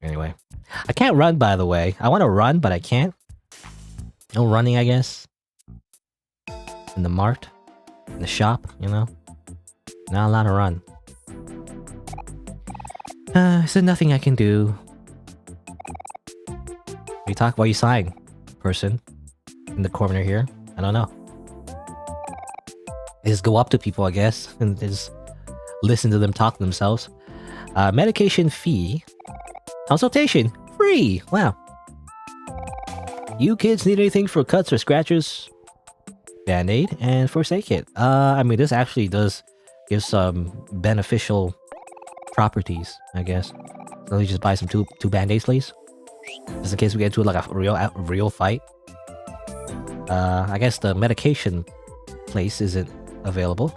Anyway, I can't run, by the way. I want to run, but I can't. No running, I guess. In the mart, in the shop, you know. Not allowed to run. So nothing I can do. We talk while you sighing, person in the corner here. I don't know. I just go up to people, I guess, and just listen to them talk to themselves. Medication fee. Consultation free. Wow. You kids need anything for cuts or scratches? Band-aid and first aid kit. I mean, this actually does give some beneficial properties, I guess. So let me just buy some two band-aids, please. Just in case we get into like a real fight. I guess the medication place isn't available.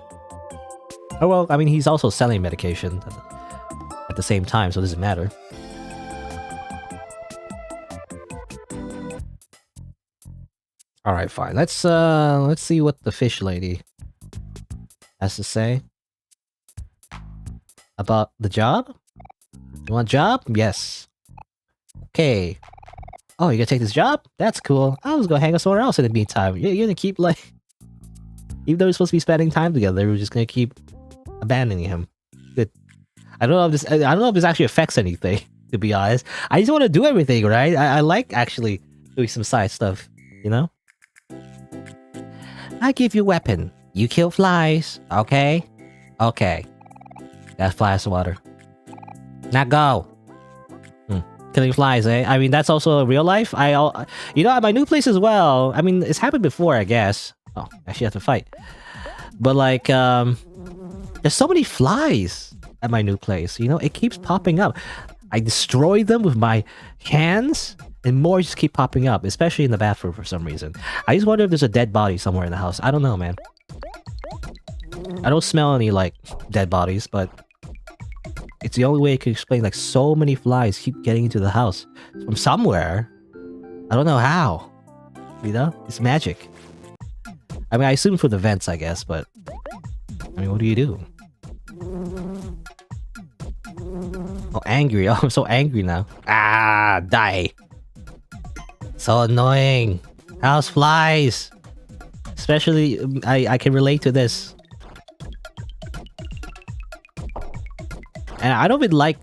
Oh well, I mean, he's also selling medication at the same time, so it doesn't matter. All right, fine. Let's see what the fish lady has to say about the job. You want a job? Yes. Okay. Oh, you gonna take this job? That's cool. I was gonna hang out somewhere else in the meantime. You're gonna keep like, even though we're supposed to be spending time together, we're just gonna keep abandoning him. Good. I don't know if this actually affects anything. To be honest, I just want to do everything, right? I like actually doing some side stuff, you know. I give you a weapon. You kill flies, okay? Okay. That flies water. Now go. Killing flies, eh? I mean, that's also real life. You know, at my new place as well. I mean, it's happened before, I guess. Oh, actually have to fight. But like, there's so many flies at my new place. You know, it keeps popping up. I destroy them with my hands, and more just keep popping up, especially in the bathroom for some reason. I just wonder if there's a dead body somewhere in the house. I don't know, man. I don't smell any, like, dead bodies, but it's the only way I can explain, like, so many flies keep getting into the house from somewhere. I don't know how. You know? It's magic. I mean, I assume for the vents, I guess, but I mean, what do you do? Oh, angry. Oh, I'm so angry now. Ah, die. So annoying. House flies. Especially, I can relate to this. And I don't even like,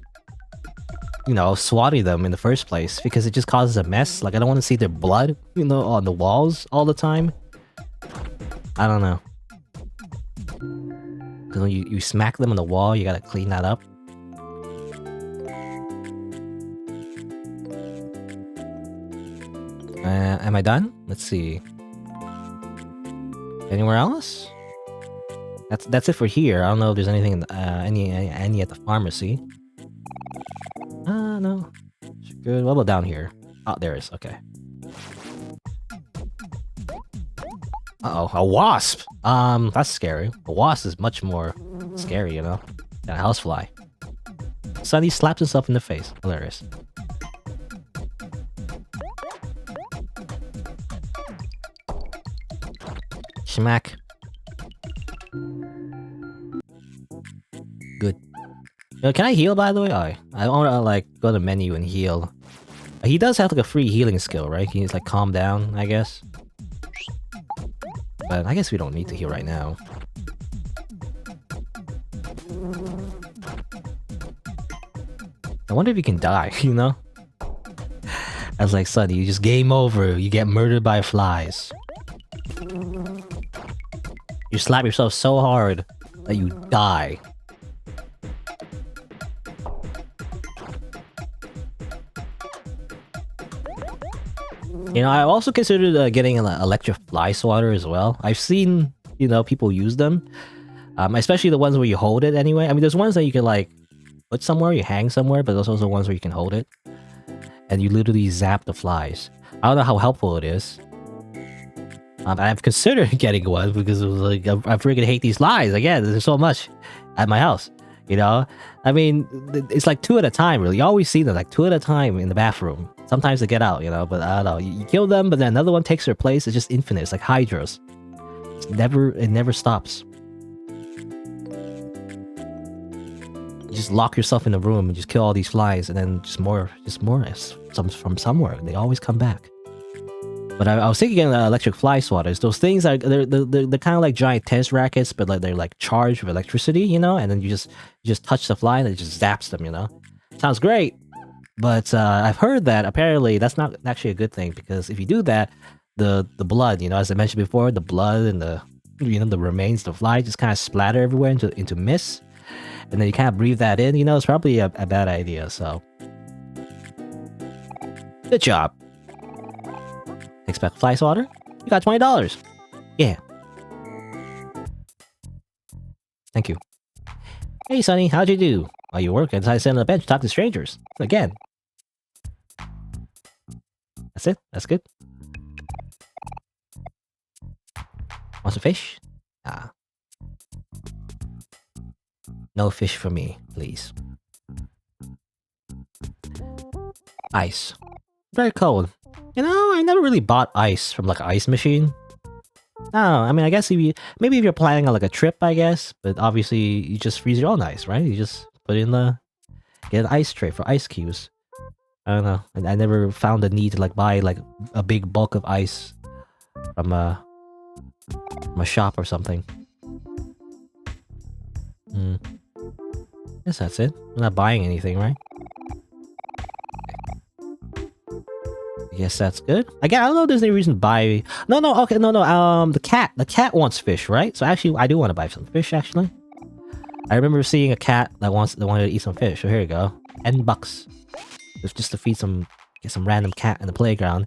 you know, swatting them in the first place because it just causes a mess. Like, I don't want to see their blood, you know, on the walls all the time. I don't know. Because when you smack them on the wall, you gotta clean that up. Am I done? Let's see. Anywhere else? That's it for here. I don't know if there's anything in the, any at the pharmacy. No. Good. What about down here? Oh, there is. Okay. Uh-oh, a wasp! That's scary. A wasp is much more scary, you know, than a housefly. Sonny slaps himself in the face. Hilarious. Smack. Good. Can I heal, by the way? I want to, like, go to the menu and heal. He does have, like, a free healing skill, right? He needs, like, calm down, I guess. But I guess we don't need to heal right now. I wonder if you can die, you know? I was like, Sonny, you just game over. You get murdered by flies. You slap yourself so hard that you die. You know, I also considered getting an electric fly swatter as well. I've seen, you know, people use them. Especially the ones where you hold it anyway. I mean, there's ones that you can, like, put somewhere, you hang somewhere, but there's also ones where you can hold it. And you literally zap the flies. I don't know how helpful it is. I've considered getting one because it was like, I freaking hate these flies. Again, there's so much at my house, you know? I mean, it's like 2 at a time, really. You always see them, like 2 at a time in the bathroom. Sometimes they get out, you know, but I don't know. You kill them, but then another one takes their place. It's just infinite. It's like hydras. It never stops. You just lock yourself in a room and just kill all these flies, and then just more some from somewhere. They always come back. But I was thinking of electric fly swatters. Those things are they're kind of like giant tennis rackets, but like they're like charged with electricity, you know. And then you just touch the fly and it just zaps them, you know. Sounds great, but I've heard that apparently that's not actually a good thing, because if you do that, the blood, you know, as I mentioned before, the blood and the remains of the fly just kind of splatter everywhere into mist. And then you kind of breathe that in, you know, it's probably a bad idea, so. Good job. Expect fly swatter? You got $20. Yeah. Thank you. Hey, Sonny, how'd you do? While you work, I decided to sit on the bench to talk to strangers. Again. That's it? That's good? Want some fish? Ah. No fish for me, please. Ice. Very cold. You know, I never really bought ice from like an ice machine. No, I mean, I guess maybe if you're planning on like a trip, I guess. But obviously, you just freeze your own ice, right? You just put in get an ice tray for ice cubes. I don't know. I never found the need to like buy like a big bulk of ice from a shop or something. Guess that's it. I'm not buying anything, right? I guess that's good. Again, I don't know if there's any reason to buy... No, okay, no. The cat wants fish, right? So actually, I do want to buy some fish, actually. I remember seeing a cat that wanted to eat some fish. So here you go. $10. Just to get some random cat in the playground.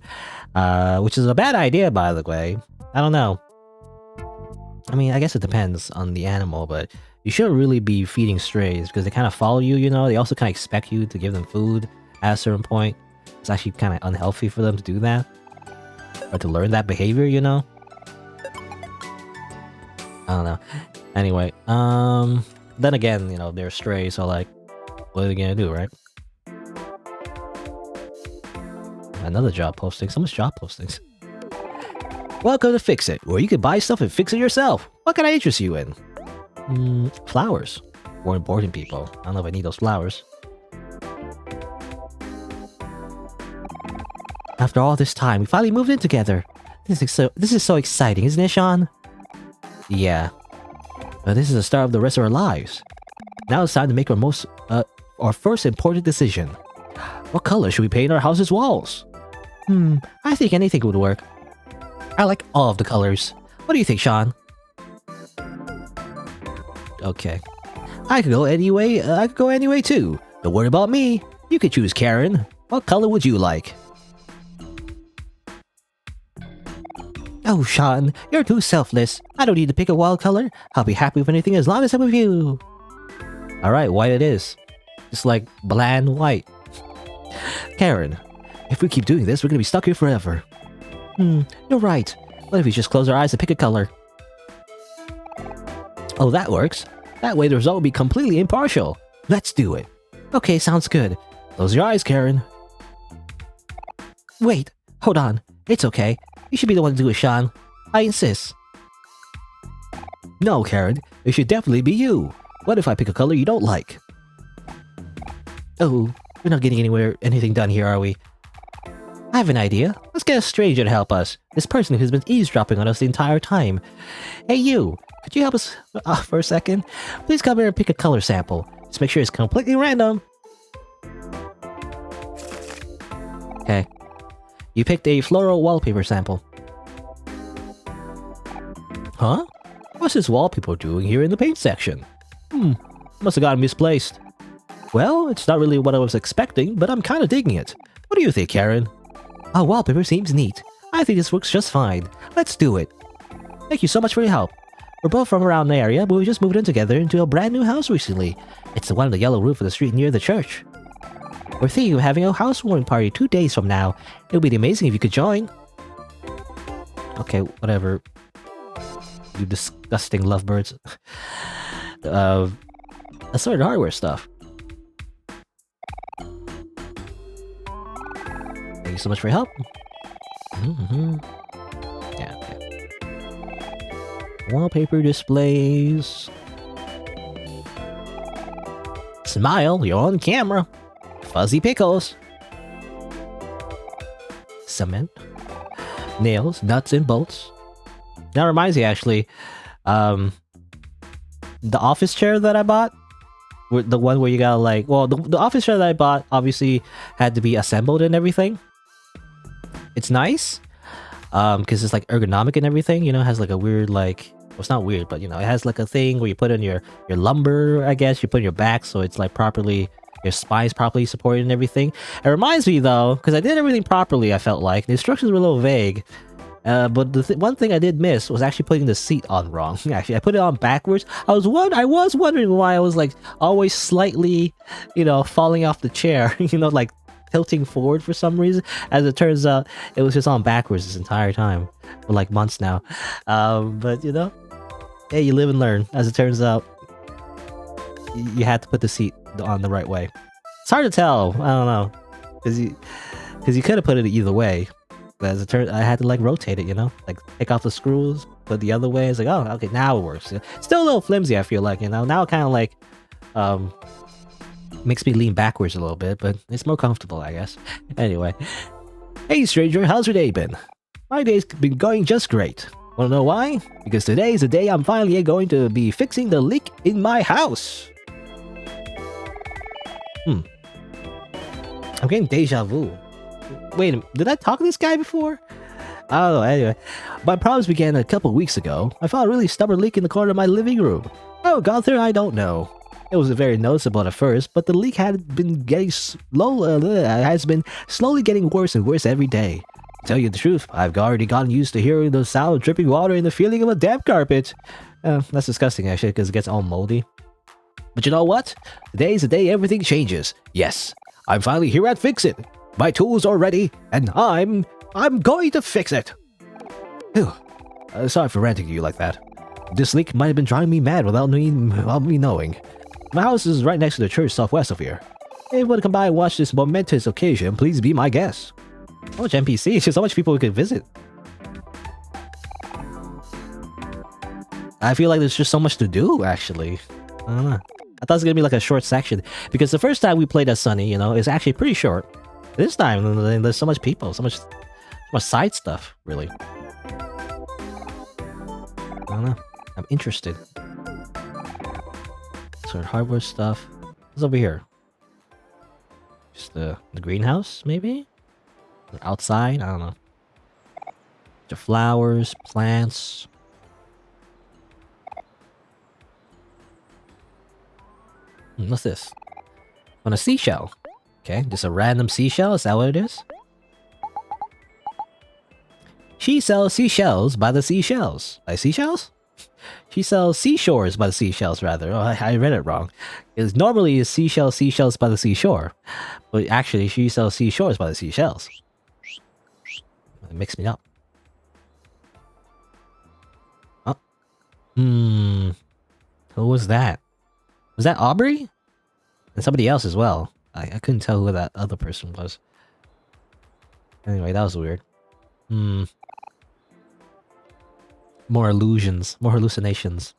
Which is a bad idea, by the way. I don't know. I mean, I guess it depends on the animal, but you shouldn't really be feeding strays because they kind of follow you, you know? They also kind of expect you to give them food at a certain point. It's actually kind of unhealthy for them to do that. Or to learn that behavior, you know? I don't know. Anyway, then again, you know, they're strays, so like, what are they gonna do, right? Another job posting. So much job postings. Welcome to Fix It, where you can buy stuff and fix it yourself. What can I interest you in? Flowers. More important, people. I don't know if I need those flowers. After all this time, we finally moved in together. This is so exciting, isn't it, Sean? Yeah. But this is the start of the rest of our lives. Now it's time to make our first important decision. What color should we paint our house's walls? I think anything would work. I like all of the colors. What do you think, Sean? Okay. I could go anyway too. Don't worry about me. You could choose, Karen. What color would you like? Oh, Sean, you're too selfless. I don't need to pick a wild color. I'll be happy with anything as long as I'm with you. Alright, white it is. Just like bland white. Karen, if we keep doing this, we're gonna be stuck here forever. You're right. What if we just close our eyes and pick a color? Oh, that works. That way the result will be completely impartial. Let's do it. Okay, sounds good. Close your eyes, Karen. Wait, hold on. It's okay. You should be the one to do it, Sean. I insist. No, Karen. It should definitely be you. What if I pick a color you don't like? Oh, we're not getting anything done here, are we? I have an idea. Let's get a stranger to help us. This person who's been eavesdropping on us the entire time. Hey, you. Could you help us for a second? Please come here and pick a color sample. Just make sure it's completely random. Okay. You picked a floral wallpaper sample. Huh? What's this wallpaper doing here in the paint section? Must have gotten misplaced. Well, it's not really what I was expecting, but I'm kind of digging it. What do you think, Karen? Our wallpaper seems neat. I think this works just fine. Let's do it. Thank you so much for your help. We're both from around the area, but we just moved in together into a brand new house recently. It's the one on the yellow roof of the street near the church. We're thinking of having a housewarming party 2 days from now. It would be amazing if you could join. Okay, whatever. You disgusting lovebirds. Assorted hardware stuff. Thank you so much for your help. Yeah, okay. Wallpaper displays. Smile, you're on camera. Fuzzy pickles. Cement. Nails, nuts, and bolts. That reminds me, actually, the office chair that I bought, the one where you gotta like, well, the office chair that I bought obviously had to be assembled and everything. It's nice, because it's like ergonomic and everything. You know, it has like a weird like, well, it's not weird, but you know, it has like a thing where you put in your lumbar, I guess. You put in your back, so it's like properly, your spine's properly supported and everything. It reminds me though, because I did everything properly. I felt like the instructions were a little vague. But the one thing I did miss was actually putting the seat on wrong. Actually, I put it on backwards. I was wondering why I was like always slightly, you know, falling off the chair. You know, like tilting forward for some reason. As it turns out, it was just on backwards this entire time for like months now. But you know, hey, you live and learn. As it turns out, you had to put the seat on the right way. It's hard to tell. I don't know, because you could have put it either way. As it turns, I had to like rotate it, you know, like take off the screws, put the other way. It's like, oh, okay, now it works. Still a little flimsy, I feel like, you know. Now it kind of like makes me lean backwards a little bit, but it's more comfortable, I guess. Anyway, hey stranger, how's your day been? My day's been going just great. Wanna know why? Because today is the day I'm finally going to be fixing the leak in my house. I'm getting deja vu. Wait a minute, did I talk to this guy before? I don't know, anyway. My problems began a couple weeks ago. I found a really stubborn leak in the corner of my living room. How it got there, I don't know. It was very noticeable at first, but the leak has been slowly getting worse and worse every day. To tell you the truth, I've already gotten used to hearing the sound of dripping water and the feeling of a damp carpet. That's disgusting actually, because it gets all moldy. But you know what? Today's the day everything changes. Yes, I'm finally here at Fix It. My tools are ready, and I'm going to fix it. Phew. Sorry for ranting to you like that. This leak might have been driving me mad without me knowing. My house is right next to the church southwest of here. If you want to come by and watch this momentous occasion, please be my guest. How much NPCs? There's so much people we could visit. I feel like there's just so much to do, actually. I don't know. I thought it was gonna be like a short section, because the first time we played as Sunny, you know, it's actually pretty short. This time, there's so much people, so much side stuff, really. I don't know. I'm interested. Sort of hardware stuff. What's over here? Just the greenhouse, maybe? Or outside? I don't know. The flowers, plants. What's this? On a seashell. Okay, just a random seashell, is that what it is? She sells seashells by the seashells. By seashells? She sells seashores by the seashells, rather. Oh, I read it wrong. It's normally seashells by the seashore. But actually, she sells seashores by the seashells. It mixed me up. Oh. Who was that? Was that Aubrey? And somebody else as well. I couldn't tell who that other person was. Anyway, that was weird. More illusions. More hallucinations.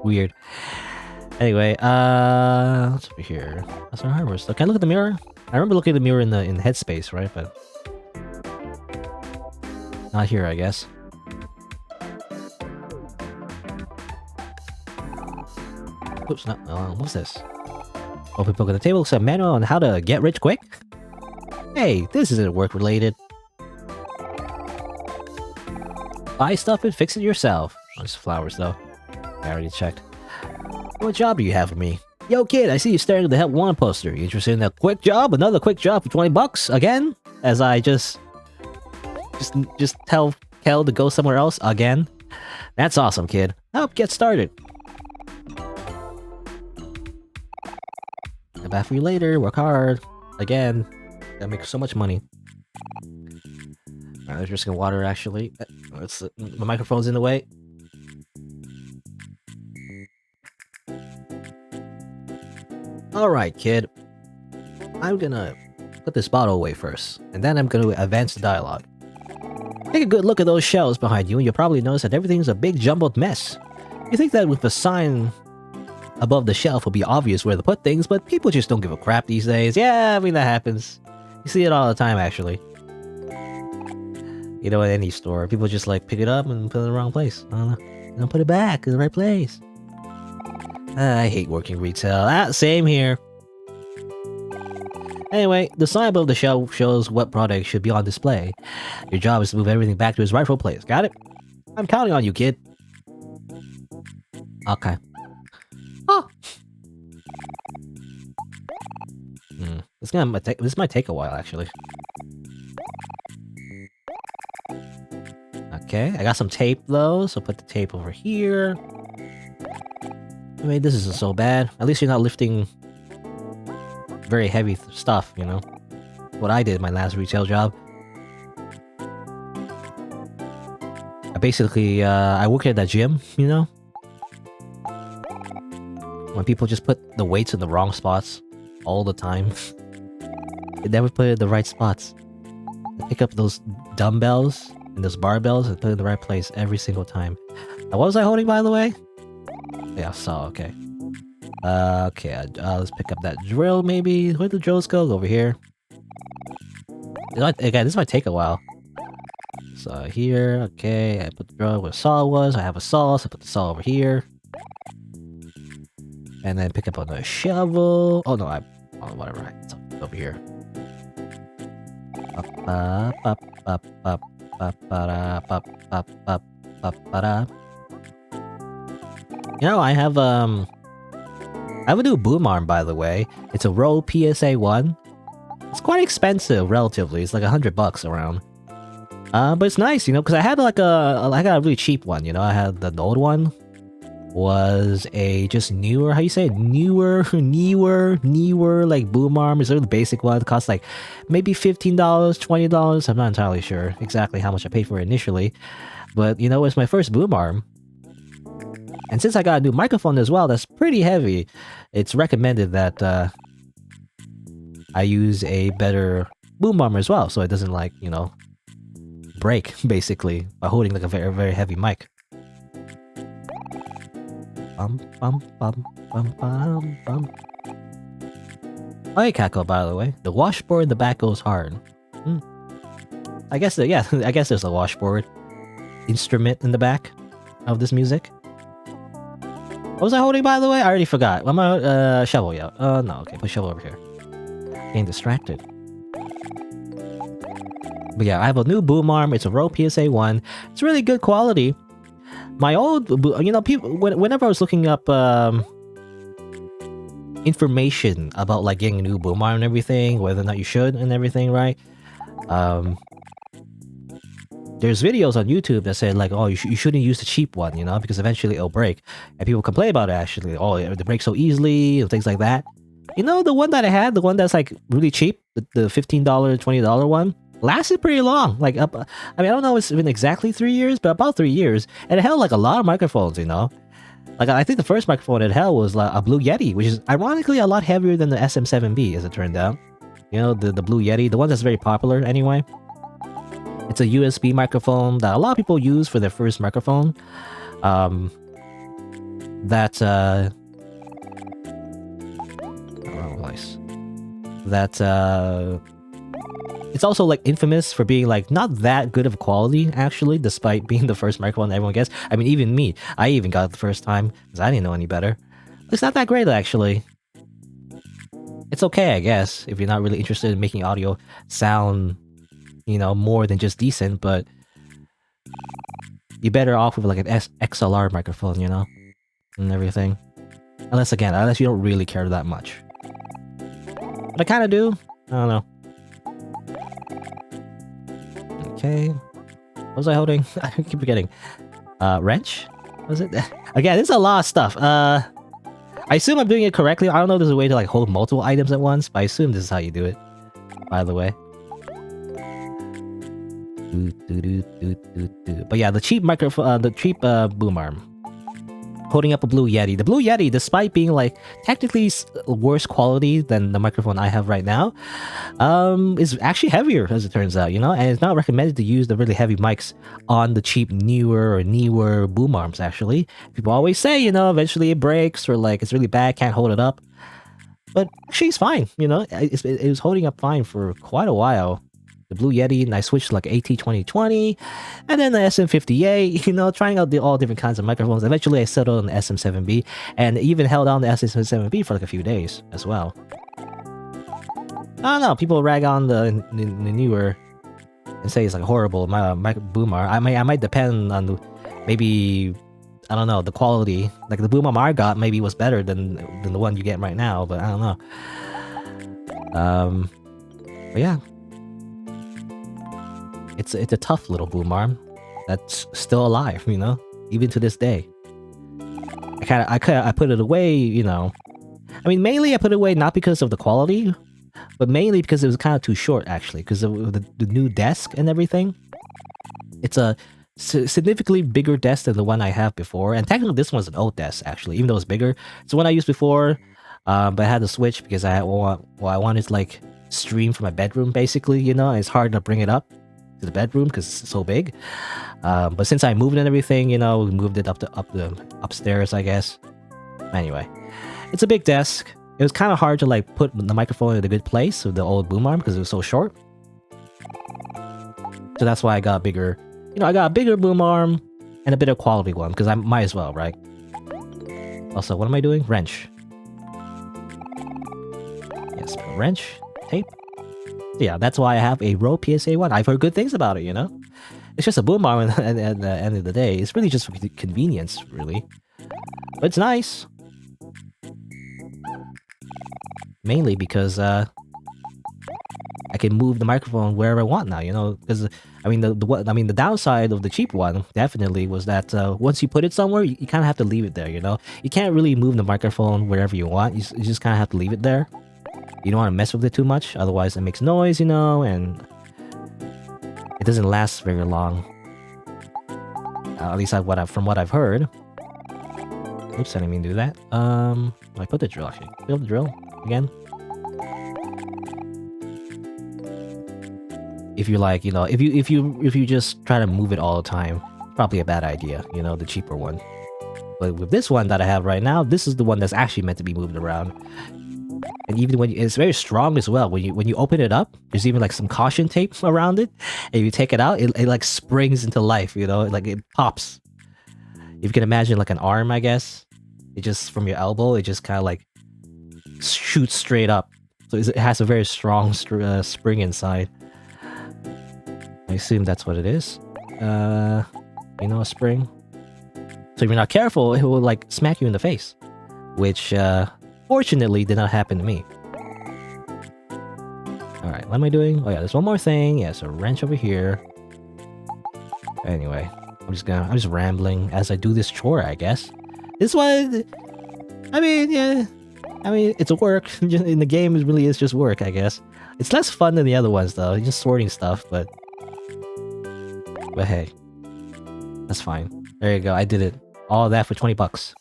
Weird. Anyway, what's over here? That's our hardware stuff. Can I look at the mirror? I remember looking at the mirror in Headspace, right? But not here, I guess. Oops, no, what's this? Open book on the table, looks at a manual on how to get rich quick. Hey, this isn't work related. Buy stuff and fix it yourself. Oh, just flowers though. I already checked. What job do you have for me? Yo kid, I see you staring at the Help Wanted poster. You interested in a quick job? Another quick job for 20 bucks? Again? As I just tell Kel to go somewhere else again? That's awesome, kid. Help get started. Come back for you later. Work hard. Again. Gotta make so much money. Alright, there's risking water actually. My microphone's in the way. Alright, kid. I'm gonna put this bottle away first, and then I'm gonna advance the dialogue. Take a good look at those shelves behind you, and you'll probably notice that everything's a big jumbled mess. You think that with a sign above the shelf would be obvious where to put things, but people just don't give a crap these days. Yeah, I mean, that happens. You see it all the time, actually. You know, at any store, people just like pick it up and put it in the wrong place. I don't know. They don't put it back in the right place. I hate working retail. Same here. Anyway, the sign above the shelf shows what products should be on display. Your job is to move everything back to its rightful place. Got it? I'm counting on you, kid. Okay. Oh. This might take a while, actually. Okay, I got some tape though, so put the tape over here. I mean, this isn't so bad. At least you're not lifting very heavy stuff, you know? What I did my last retail job. I worked at that gym, you know? When people just put the weights in the wrong spots all the time. They never put it in the right spots. They pick up those dumbbells and those barbells and put it in the right place every single time. Now, what was I holding, by the way? Yeah, saw, okay. Okay, let's pick up that drill, maybe. Where'd the drills go? Over here. Again, this might take a while. So here, okay, I put the drill where the saw was. I have a saw, so I put the saw over here. And then pick up another shovel. Oh no, whatever, it's over here. You know, I have a new boom arm, by the way. It's a Row PSA 1. It's quite expensive, relatively. It's like $100 around. But it's nice, you know, because I had I got a really cheap one, you know. I had the old one was a just newer, how you say it? Newer, like boom arm. It's a really basic one. It costs like maybe $15, $20. I'm not entirely sure exactly how much I paid for it initially. But, you know, it's my first boom arm. And since I got a new microphone as well, that's pretty heavy, it's recommended that I use a better boom arm as well, so it doesn't, like, you know, break, basically, by holding like a very, very heavy mic. Bum, bum, bum, bum, bum, bum. Oh, hey, Kako, by the way. The washboard in the back goes hard. I guess, yeah, I guess there's a washboard instrument in the back of this music. What was I holding, by the way? I already forgot. I'm a shovel, yeah. No, okay, put shovel over here. Getting distracted. But yeah, I have a new boom arm. It's a Row PSA 1. It's really good quality. My old, you know, people, whenever I was looking up information about like getting a new boom arm and everything, whether or not you should and everything, right? There's videos on YouTube that say like, oh, you shouldn't use the cheap one, you know, because eventually it'll break. And people complain about it, actually. Oh, it breaks so easily and things like that. You know, the one that I had, the one that's like really cheap, the $15, $20 one, lasted pretty long. Like, I mean, I don't know if it's been exactly 3 years, but about 3 years. And it held like a lot of microphones, you know. Like, I think the first microphone it held was like a Blue Yeti, which is ironically a lot heavier than the SM7B, as it turned out. You know, the Blue Yeti, the one that's very popular anyway. It's a USB microphone that a lot of people use for their first microphone. It's also like infamous for being like not that good of quality, actually, despite being the first microphone that everyone gets. I mean, even me, I even got it the first time because I didn't know any better. It's not that great, actually. It's okay, I guess, if you're not really interested in making audio sound, you know, more than just decent, but you're better off with like an XLR microphone, you know, and everything. Unless you don't really care that much. But I kind of do. I don't know. Okay. What was I holding? I keep forgetting. Wrench? Was it? Again, this is a lot of stuff. I assume I'm doing it correctly. I don't know if there's a way to like hold multiple items at once, but I assume this is how you do it. By the way. But yeah, the cheap microphone, the cheap boom arm. holding up a Blue Yeti. The Blue Yeti, despite being like technically worse quality than the microphone I have right now, is actually heavier as it turns out, you know, and it's not recommended to use the really heavy mics on the cheap newer boom arms. Actually, people always say, you know, eventually it breaks or like it's really bad, can't hold it up, but actually it's fine, you know, it was holding up fine for quite a while. The Blue Yeti, and I switched to like AT2020, and then the SM58, you know, trying out all different kinds of microphones. Eventually I settled on the SM7B, and even held on the SM7B for like a few days as well. I don't know, people rag on the newer and say it's like horrible, my boom arm. I might depend on maybe, I don't know, the quality. Like the boom arm I got maybe was better than the one you get right now, but I don't know. But yeah. It's a tough little boom arm that's still alive, you know, even to this day. I put it away, you know. I mean, mainly I put it away not because of the quality, but mainly because it was kind of too short, actually, because of the new desk and everything. It's a significantly bigger desk than the one I have before, and technically this one's an old desk, actually, even though it's bigger. It's the one I used before, but I had to switch because I wanted to like stream from my bedroom, basically, you know, and it's hard to bring it up to the bedroom because it's so big. But since I moved and everything, you know, we moved it up the upstairs, I guess. Anyway, it's a big desk. It was kind of hard to like put the microphone in a good place with the old boom arm because it was so short. So that's why I got a bigger, you know, I got a bigger boom arm and a bit of quality one because I might as well, right? Also, what am I doing? Wrench. Yes, wrench, tape. Yeah, that's why I have a Rode PSA-1. I've heard good things about it, you know? It's just a boom arm at the end of the day. It's really just for convenience, really. But it's nice. Mainly because I can move the microphone wherever I want now, you know? Because, I mean, the downside of the cheap one, definitely, was that once you put it somewhere, you kind of have to leave it there, you know? You can't really move the microphone wherever you want. You just kind of have to leave it there. You don't want to mess with it too much, otherwise it makes noise, you know, and it doesn't last very long. At least from what I've heard. Oops, I didn't mean to do that. I put the drill actually. Build the drill again. If you like, you know, if you just try to move it all the time, probably a bad idea, you know, the cheaper one. But with this one that I have right now, this is the one that's actually meant to be moved around. And even when it's very strong as well. When you open it up, there's even like some caution tape around it, and you take it out, it like springs into life. You know, like it pops. If you can imagine like an arm, I guess, it just from your elbow, it just kind of like shoots straight up. So it has a very strong spring inside. I assume that's what it is. You know, a spring. So if you're not careful, it will like smack you in the face, which fortunately did not happen to me. Alright, what am I doing? Oh yeah, there's one more thing. Yeah, it's a wrench over here. Anyway, I'm just rambling as I do this chore, I guess. This one, I mean, yeah. I mean, it's a work. In the game, it really is just work, I guess. It's less fun than the other ones, though. Just sorting stuff, but hey. That's fine. There you go, I did it. All that for 20 bucks.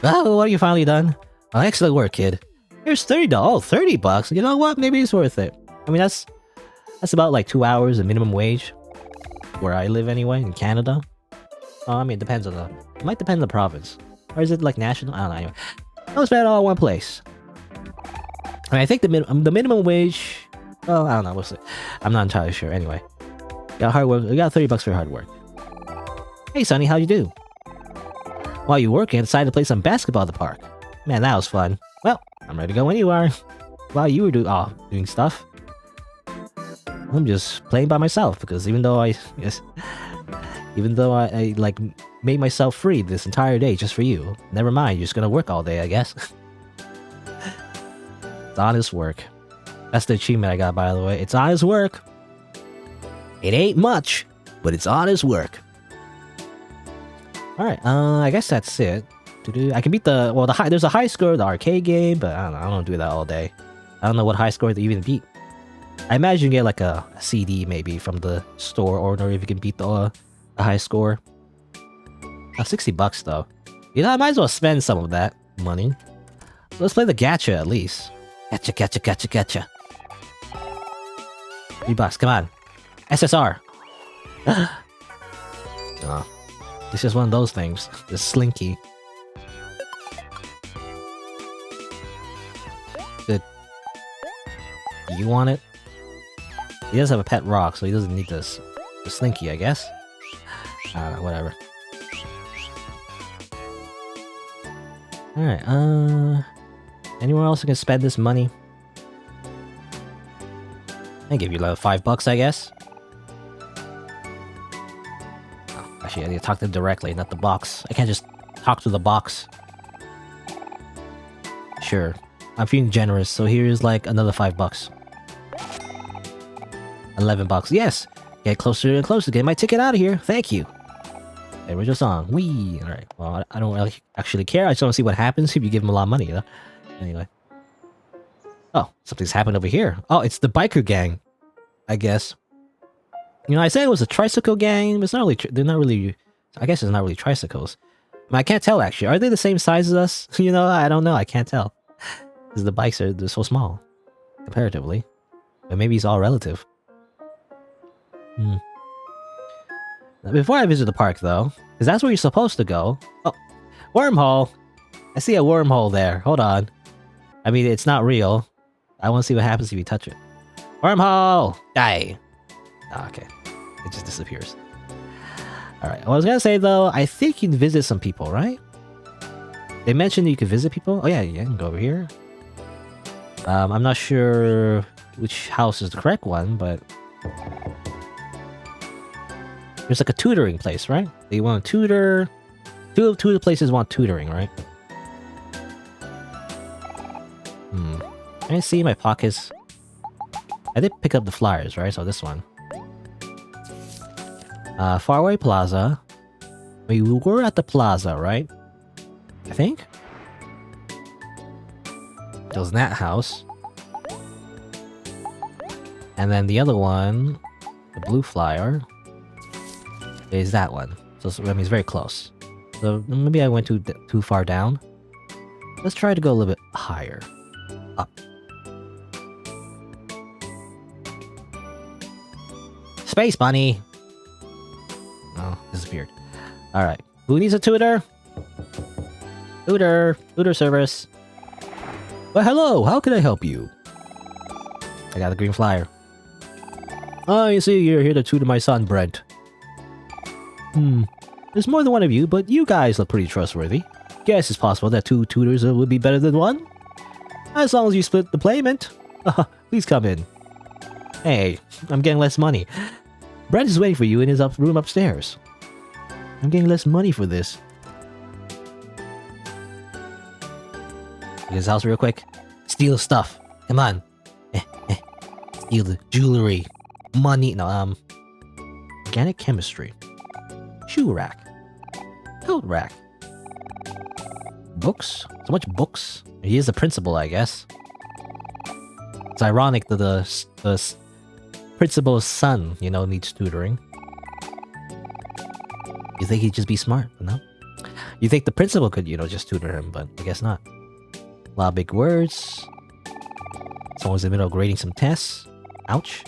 Oh, what have you finally done? Oh, excellent work, kid. Here's $30. Oh, 30 bucks. You know what? Maybe it's worth it. I mean, that's about like 2 hours of minimum wage where I live anyway, in Canada. Oh, I mean, it might depend on the province. Or is it like national? I don't know. Anyway, I'll spend it all in one place. I mean, I think the minimum wage. Oh, I don't know. We'll see. I'm not entirely sure. Anyway, got hard work. We got 30 bucks for hard work. Hey, Sonny, how'd you do? While you working, I decided to play some basketball at the park. Man, that was fun. Well, I'm ready to go when you are. While you were doing stuff, I'm just playing by myself because even though I like made myself free this entire day just for you. Never mind, you're just gonna work all day, I guess. It's honest work. That's the achievement I got, by the way. It's honest work. It ain't much, but it's honest work. Alright, I guess that's it. I can beat there's a high score, the arcade game, but I don't do that all day. I don't know what high score to even beat. I imagine you get like a CD maybe from the store, or if you can beat the high score. $60 though. You know, I might as well spend some of that money. Let's play the gacha at least. Gacha. $3, come on. SSR. Oh, this is one of those things. The slinky. Good. Do you want it? He does have a pet rock, so he doesn't need this. The slinky, I guess. I don't know, whatever. Alright, anyone else who can spend this money? I give you like $5, I guess. Oh, actually, I need to talk to them directly, not the box. I can't just talk to the box. Sure. I'm feeling generous, so here's like another $5. $11. Yes! Get closer and closer. Get my ticket out of here. Thank you. Hey, we're just on. Wee! Alright, well, I don't really actually care. I just want to see what happens if you give him a lot of money, you know? Anyway. Oh, something's happened over here. Oh, it's the biker gang, I guess. You know, I said it was a tricycle gang, but it's not really... they're not really... I guess it's not really tricycles. I can't tell, actually. Are they the same size as us? You know, I don't know. I can't tell. Because the bikes they're so small. Comparatively. But maybe it's all relative. Before I visit the park, though, because that's where you're supposed to go. Oh, wormhole! I see a wormhole there. Hold on. I mean, it's not real. I want to see what happens if you touch it. Wormhole! Die! Oh, okay. It just disappears. Alright, I was gonna say, though, I think you can visit some people, right? They mentioned you could visit people? Oh, yeah, you can go over here. I'm not sure which house is the correct one, but... there's like a tutoring place, right? They want to tutor... Two of the places want tutoring, right? Can I see my pockets? I did pick up the flyers, right? So this one. Faraway Plaza. We were at the plaza, right? I think? It was that house. And then the other one, the blue flyer, is that one. So I mean, it's very close. So maybe I went too far down. Let's try to go a little bit higher. Up. Space bunny! Oh, disappeared. Alright. Who needs a tutor? Tutor service. Well, hello, how can I help you? I got the green flyer. Oh, you see, you're here to tutor my son, Brent. There's more than one of you, but you guys look pretty trustworthy. Guess it's possible that 2 tutors would be better than 1. As long as you split the payment. Please come in. Hey, I'm getting less money. Brent is waiting for you in his room upstairs. I'm getting less money for this. His house real quick. Steal stuff. Come on. Steal the jewelry. Money. No, organic chemistry. Shoe rack. Coat rack. Books? So much books. He is the principal, I guess. It's ironic that the principal's son, you know, needs tutoring. You think he'd just be smart, but no? You think the principal could, you know, just tutor him, but I guess not. A lot of big words. Someone's in the middle of grading some tests. Ouch.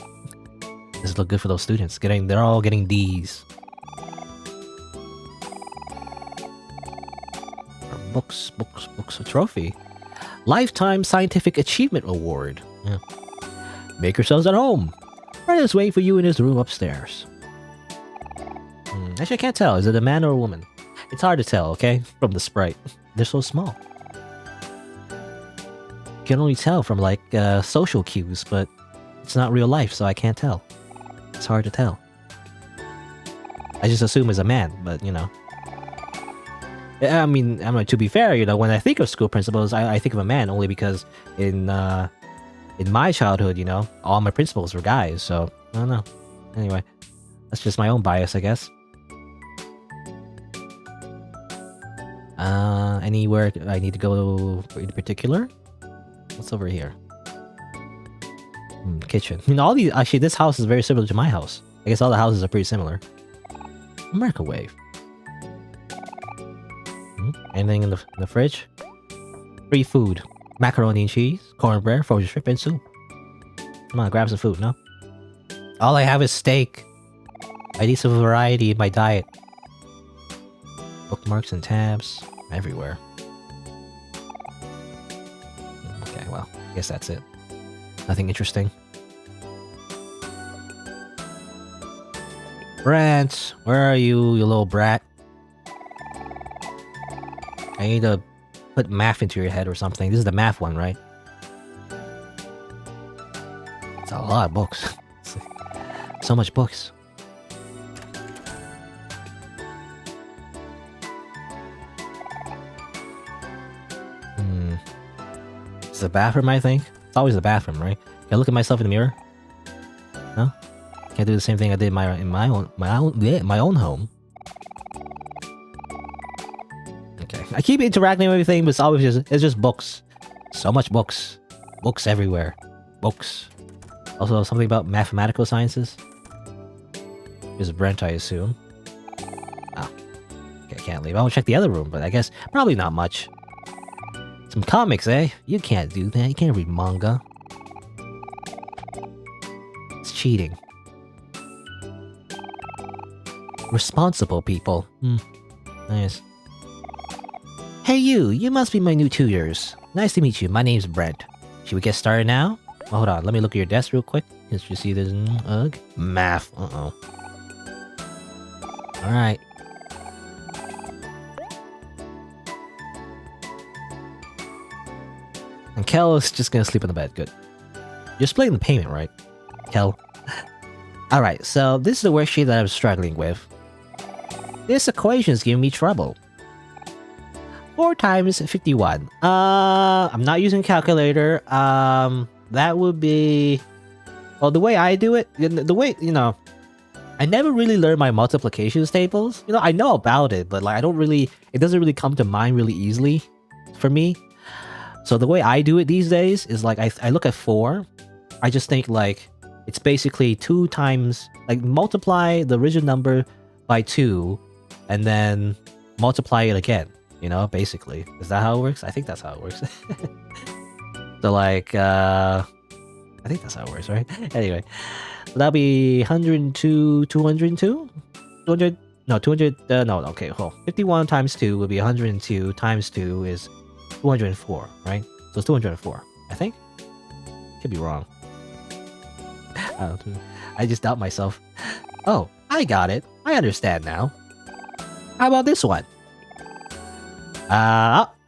Doesn't look good for those students. They're all getting D's. Books. A trophy. Lifetime Scientific Achievement Award. Yeah. Make yourselves at home. Brent is waiting for you in his room upstairs. Actually, I can't tell. Is it a man or a woman? It's hard to tell, okay? From the sprite. They're so small. You can only tell from, like, social cues, but it's not real life, so I can't tell. It's hard to tell. I just assume it's a man, but, you know. I mean, to be fair, you know, when I think of school principals, I think of a man only because in my childhood, you know, all my principals were guys, so I don't know. Anyway, that's just my own bias, I guess. Anywhere I need to go in particular? What's over here? Kitchen. You know, actually, this house is very similar to my house. I guess all the houses are pretty similar. Microwave. Anything in the fridge? Free food. Macaroni and cheese, cornbread, frozen shrimp, and soup. Come on, grab some food, no? All I have is steak. I need some variety in my diet. Bookmarks and tabs. Everywhere. Okay, well, I guess that's it. Nothing interesting. Brent, where are you, you little brat? I need to put math into your head or something. This is the math one, right? It's a lot of books. So much books. It's the bathroom, I think. It's always the bathroom, right? Can I look at myself in the mirror? No? Can't do the same thing I did in my own home. Okay. I keep interacting with everything, but it's just books. So much books. Books everywhere. Books. Also something about mathematical sciences. Is Brent, I assume. Oh. Okay, I can't leave. I'll check the other room, but I guess probably not much. Some comics, eh? You can't do that. You can't read manga. It's cheating. Responsible people. Nice. Hey you must be my new tutors. Nice to meet you. My name's Brent. Should we get started now? Oh, hold on, let me look at your desk real quick. Did you see this? Math. Uh-oh. Alright. And Kel is just gonna sleep in the bed. Good. You're splitting the payment, right? Kel? Alright, so this is the worksheet that I'm struggling with. This equation's giving me trouble. 4 times 51. I'm not using calculator. That would be... Well, the way I do it, the way, I never really learned my multiplications tables. I know about it, but like it doesn't really come to mind really easily for me. So the way I do it these days is like, I look at 4. I just think like, it's basically 2 times, like multiply the original number by 2, and then multiply it again. Basically. Is that how it works? I think that's how it works. So like, I think that's how it works, right? Anyway, that'll be 102, 202? 200, no, 200, no, okay, hold on. 51 times 2 would be 102 times 2 is 204, right? So it's 204, I think? Could be wrong. I just doubt myself. Oh, I got it. I understand now. How about this one?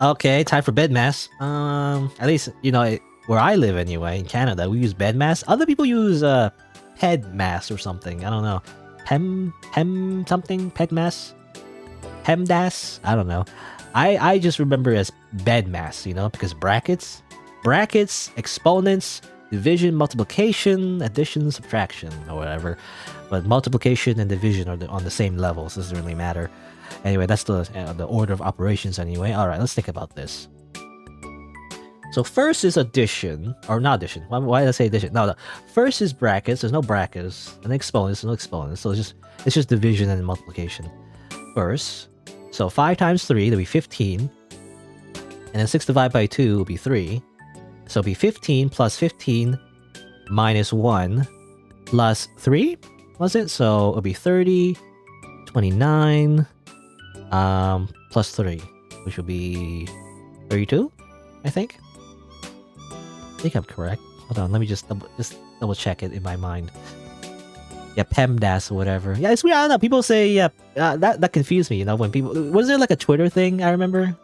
Okay, time for bed mass. At least, where I live anyway, in Canada, we use bed mass. Other people use, ped mass or something. I don't know. Hem something? Ped mass? Hemdas? I don't know. I just remember it as bed mass, because brackets, exponents, division, multiplication, addition, subtraction, or whatever. But multiplication and division are on the same levels. Doesn't really matter. Anyway, that's the order of operations anyway. Alright, let's think about this. So first is addition, or not addition. Why did I say addition? No, first is brackets. There's no brackets. And exponents, no exponents. So it's just division and multiplication. First, so 5 times 3, that'll be 15. And then 6 divided by 2 will be 3. So it'll be 15 plus 15 minus 1 plus 3, was it? So it'll be 30, 29, plus 3, which will be 32, I think. I think I'm correct. Hold on, let me just double check it in my mind. Yeah, PEMDAS or whatever. Yeah, it's weird. I don't know. People say, yeah, that confused me. When people, was there like a Twitter thing? I remember.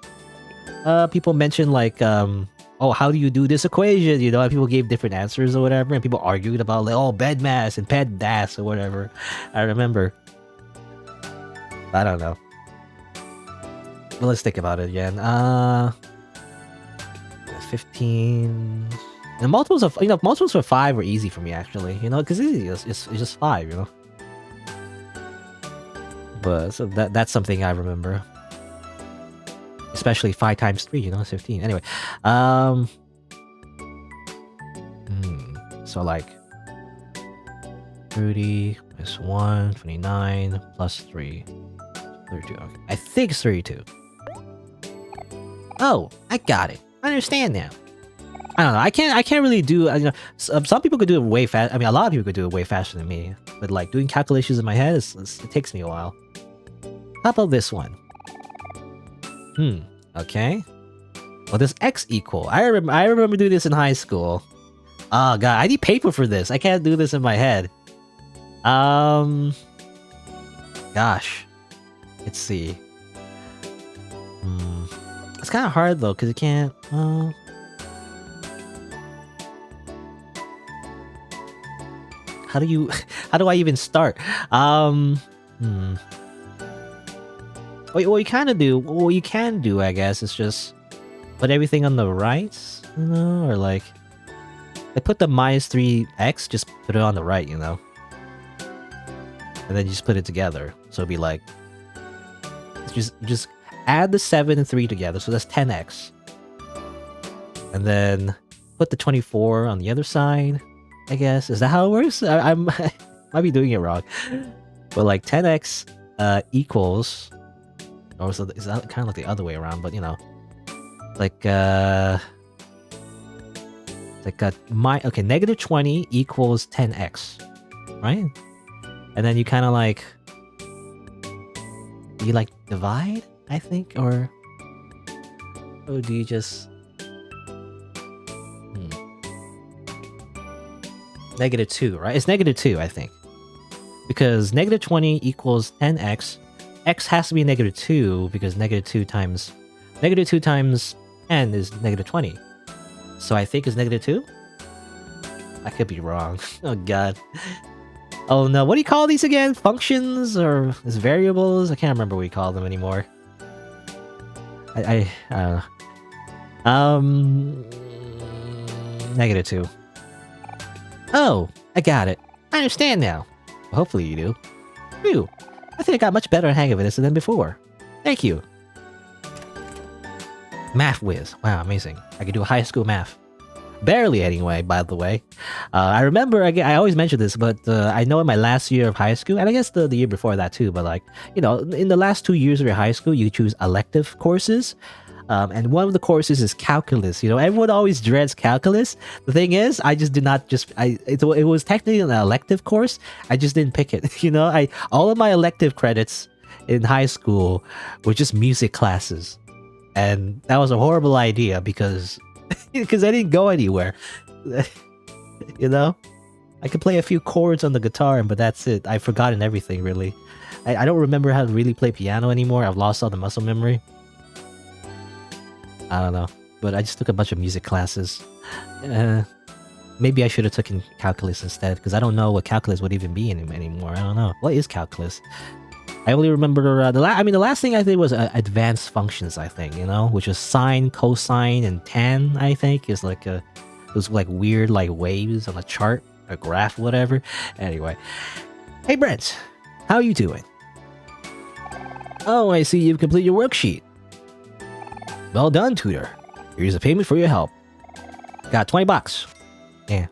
People mentioned like, oh, how do you do this equation? And people gave different answers or whatever, and people argued about like, oh, bed mass and PEMDAS or whatever. I remember. I don't know. Well, let's think about it again. 15. And multiples of multiples for 5 were easy for me actually. Because it's just 5. But so that's something I remember. Especially 5 times 3. It's 15. Anyway, so like 30 minus 1, 29 plus 3, 32. Okay. I think it's 32. Oh, I got it. I understand now. I don't know. I can't really do. You know, some people could do it way fast. I mean, a lot of people could do it way faster than me. But like doing calculations in my head, it takes me a while. How about this one? Okay. Well, this x equal. I remember doing this in high school. Oh god, I need paper for this. I can't do this in my head. Gosh. Let's see. It's kind of hard though, because you can't. How do I even start? What you kind of do, what you can do, I guess, is just put everything on the right, you know, or like put the -3x, just put it on the right, you know, and then you just put it together. So it'd be like, just add the 7 and 3 together, so that's 10x, and then put the 24 on the other side. I guess, is that how it works? I might be doing it wrong, but like 10x equals, or is that kind of like the other way around? But you know, like negative 20 equals 10x, right? And then you kind of like divide, I think, or do you just -2, right? It's -2, I think, because negative 20 equals 10x. X has to be -2 because -2 times 10 is -20. So I think it's -2. I could be wrong. Oh god. Oh no, what do you call these again? Functions or is variables? I can't remember what we call them anymore. I don't know. -2. Oh, I got it. I understand now. Well, hopefully you do. Phew. I think I got much better hang of this than before. Thank you. Math whiz. Wow, amazing. I can do high school math. Barely anyway, by the way. I remember, I always mention this, but I know in my last year of high school, and I guess the year before that too, but like, you know, in the last 2 years of your high school, you choose elective courses. And one of the courses is calculus. You know, everyone always dreads calculus. The thing is, I just did not it was technically an elective course. I just didn't pick it. You know, all of my elective credits in high school were just music classes. And that was a horrible idea because I didn't go anywhere. You know, I could play a few chords on the guitar, but that's it. I've forgotten everything, really. I don't remember how to really play piano anymore. I've lost all the muscle memory. I don't know, but I just took a bunch of music classes. Maybe I should have taken calculus instead, because I don't know what calculus would even be anymore. I don't know. What is calculus? I only remember the last thing I did was advanced functions, I think, you know, which is sine, cosine, and tan, I think. Is like those like weird like waves on a chart, a graph, whatever. Anyway. Hey Brent, how are you doing? Oh, I see you've completed your worksheet. Well done, tutor. Here's a payment for your help. Got 20 bucks. Yeah.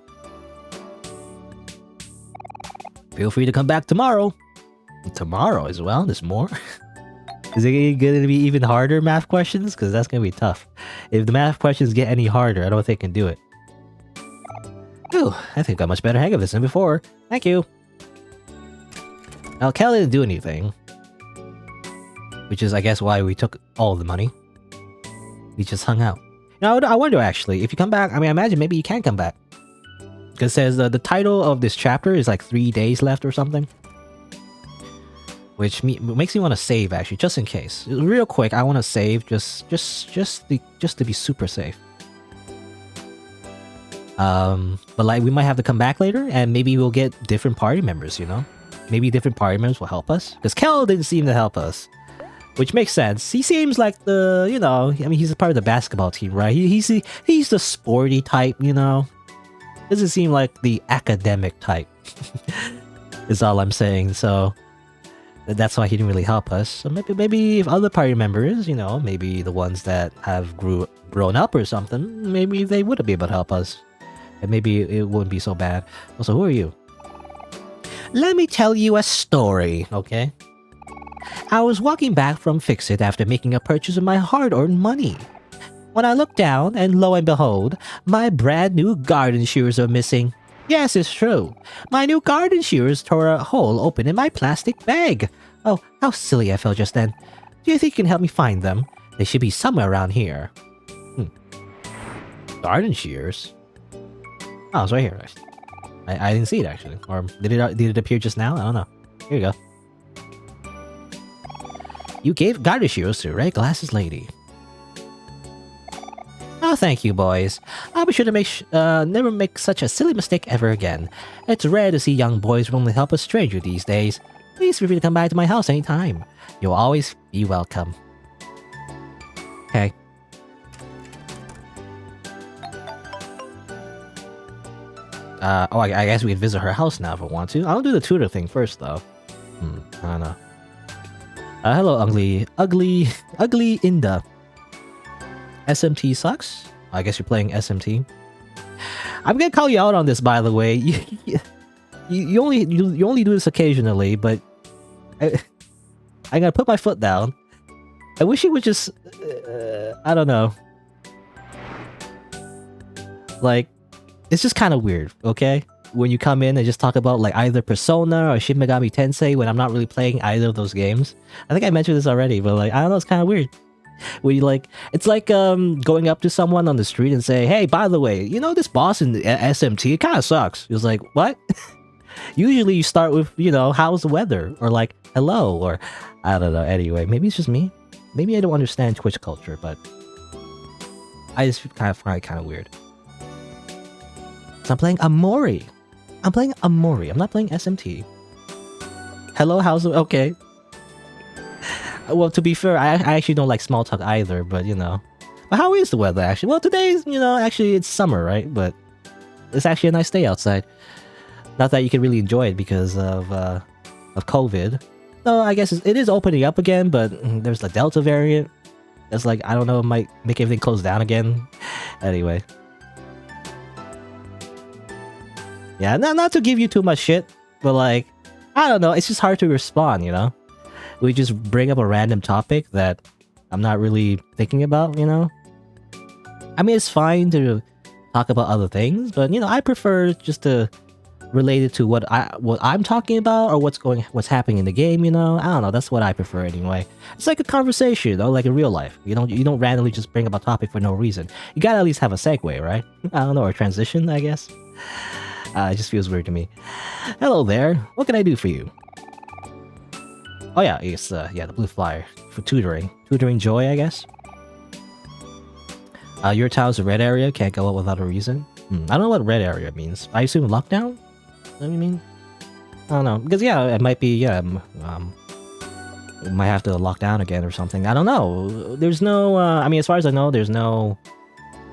Feel free to come back tomorrow. Tomorrow as well? There's more? Is it going to be even harder math questions? Because that's going to be tough. If the math questions get any harder, I don't think I can do it. Ooh, I think I got much better hang of this than before. Thank you. Now, Kelly didn't do anything. Which is, I guess, why we took all the money. He just hung out. Now, I wonder actually, if you come back, I mean, I imagine maybe you can come back. Because it says the title of this chapter is like 3 days left or something. Which makes me want to save actually, just in case. Real quick, I want to save just to be super safe. But like we might have to come back later, and maybe we'll get different party members. You know, maybe different party members will help us. Because Kel didn't seem to help us. Which makes sense. He seems like the, you know, I mean, he's a part of the basketball team, right? He's the sporty type, you know? Doesn't seem like the academic type. Is all I'm saying. So that's why he didn't really help us. So maybe if other party members, you know, maybe the ones that have grown up or something, maybe they would be able to help us. And maybe it wouldn't be so bad. Also, who are you? Let me tell you a story, okay? I was walking back from Fix-It after making a purchase of my hard-earned money. when I looked down, and lo and behold, my brand new garden shears are missing. Yes, it's true. My new garden shears tore a hole open in my plastic bag. Oh, how silly I felt just then. Do you think you can help me find them? They should be somewhere around here. Garden shears? Oh, it's right here. I didn't see it, actually. Or did it appear just now? I don't know. Here you go. You gave garden shears to Red Glasses Lady. Oh, thank you, boys. I'll be sure to never make such a silly mistake ever again. It's rare to see young boys willing to help a stranger these days. Please feel free to come by to my house anytime. You'll always be welcome. Okay. I guess we can visit her house now if we want to. I'll do the tutor thing first, though. I don't know. Hello, ugly Inda. SMT sucks? I guess you're playing SMT. I'm gonna call you out on this, by the way. You only do this occasionally, but I'm gonna put my foot down. I wish you would just, I don't know. Like, it's just kind of weird, okay? When you come in and just talk about like either Persona or Shin Megami Tensei when I'm not really playing either of those games. I think I mentioned this already, but like, I don't know, it's kind of weird. When you like, it's like going up to someone on the street and say, hey, by the way, you know this boss in the SMT, it kind of sucks. It was like, what? Usually you start with, you know, how's the weather? Or like, hello, or I don't know. Anyway, maybe it's just me. Maybe I don't understand Twitch culture, but I just kind of find it kind of weird. So I'm playing Omori. I'm not playing SMT. Hello, how's it? Okay. Well, to be fair, I actually don't like small talk either, but you know. But how is the weather actually? Well, today's, you know, actually it's summer, right? But it's actually a nice day outside. Not that you can really enjoy it because of COVID. No, I guess it is opening up again, but there's the Delta variant. That's like, I don't know, it might make everything close down again. Anyway. Yeah, not to give you too much shit, but like, I don't know, it's just hard to respond, you know? We just bring up a random topic that I'm not really thinking about, you know? I mean, it's fine to talk about other things, but you know, I prefer just to relate it to what I'm talking about or what's happening in the game, you know? I don't know, that's what I prefer anyway. It's like a conversation, though, like in real life. You don't randomly just bring up a topic for no reason. You gotta at least have a segue, right? I don't know, or a transition, I guess. It just feels weird to me. Hello there. What can I do for you? Oh yeah, it's the blue flyer for tutoring. Tutoring Joy, I guess. Your town's a red area. Can't go out without a reason. I don't know what red area means. I assume lockdown. Is that what you mean? I don't know, because yeah, it might be it might have to lock down again or something. I don't know. There's no. I mean, as far as I know, there's no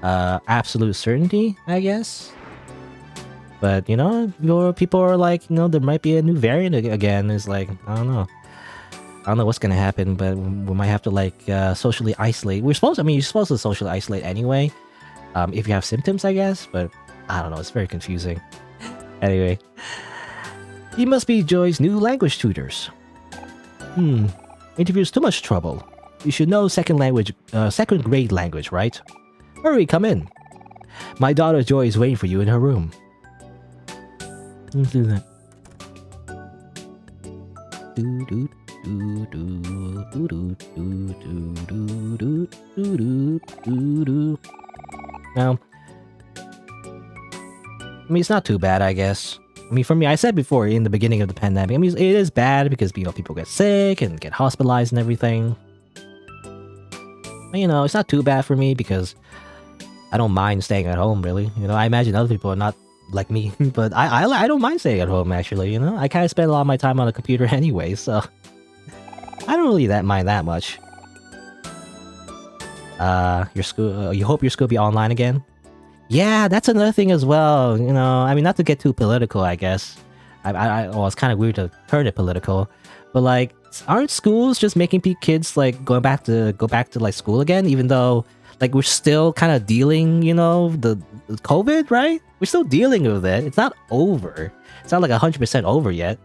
absolute certainty, I guess. But, you know, people are like, you know, there might be a new variant again. It's like, I don't know. I don't know what's going to happen, but we might have to, like, socially isolate. You're supposed to socially isolate anyway, if you have symptoms, I guess. But, I don't know, it's very confusing. Anyway. You must be Joy's new language tutors. Interview's too much trouble. You should know second grade language, right? Hurry, come in. My daughter Joy is waiting for you in her room. Let's do that. Now, I mean, it's not too bad, I guess. I mean, for me, I said before in the beginning of the pandemic, I mean, it is bad because, you know, people get sick and get hospitalized and everything. But, you know, it's not too bad for me because I don't mind staying at home, really. You know, I imagine other people are not like me, but I don't mind staying at home, actually, you know? I kind of spend a lot of my time on the computer anyway, so I don't really mind that much. Your school, you hope your school be online again? Yeah, that's another thing as well, you know? I mean, not to get too political, I guess. Well, it's kind of weird to turn it political, but like, aren't schools just making kids like go back to like school again, even though like we're still kind of dealing, you know, the COVID, right? We're still dealing with it. It's not over. It's not like 100% over yet.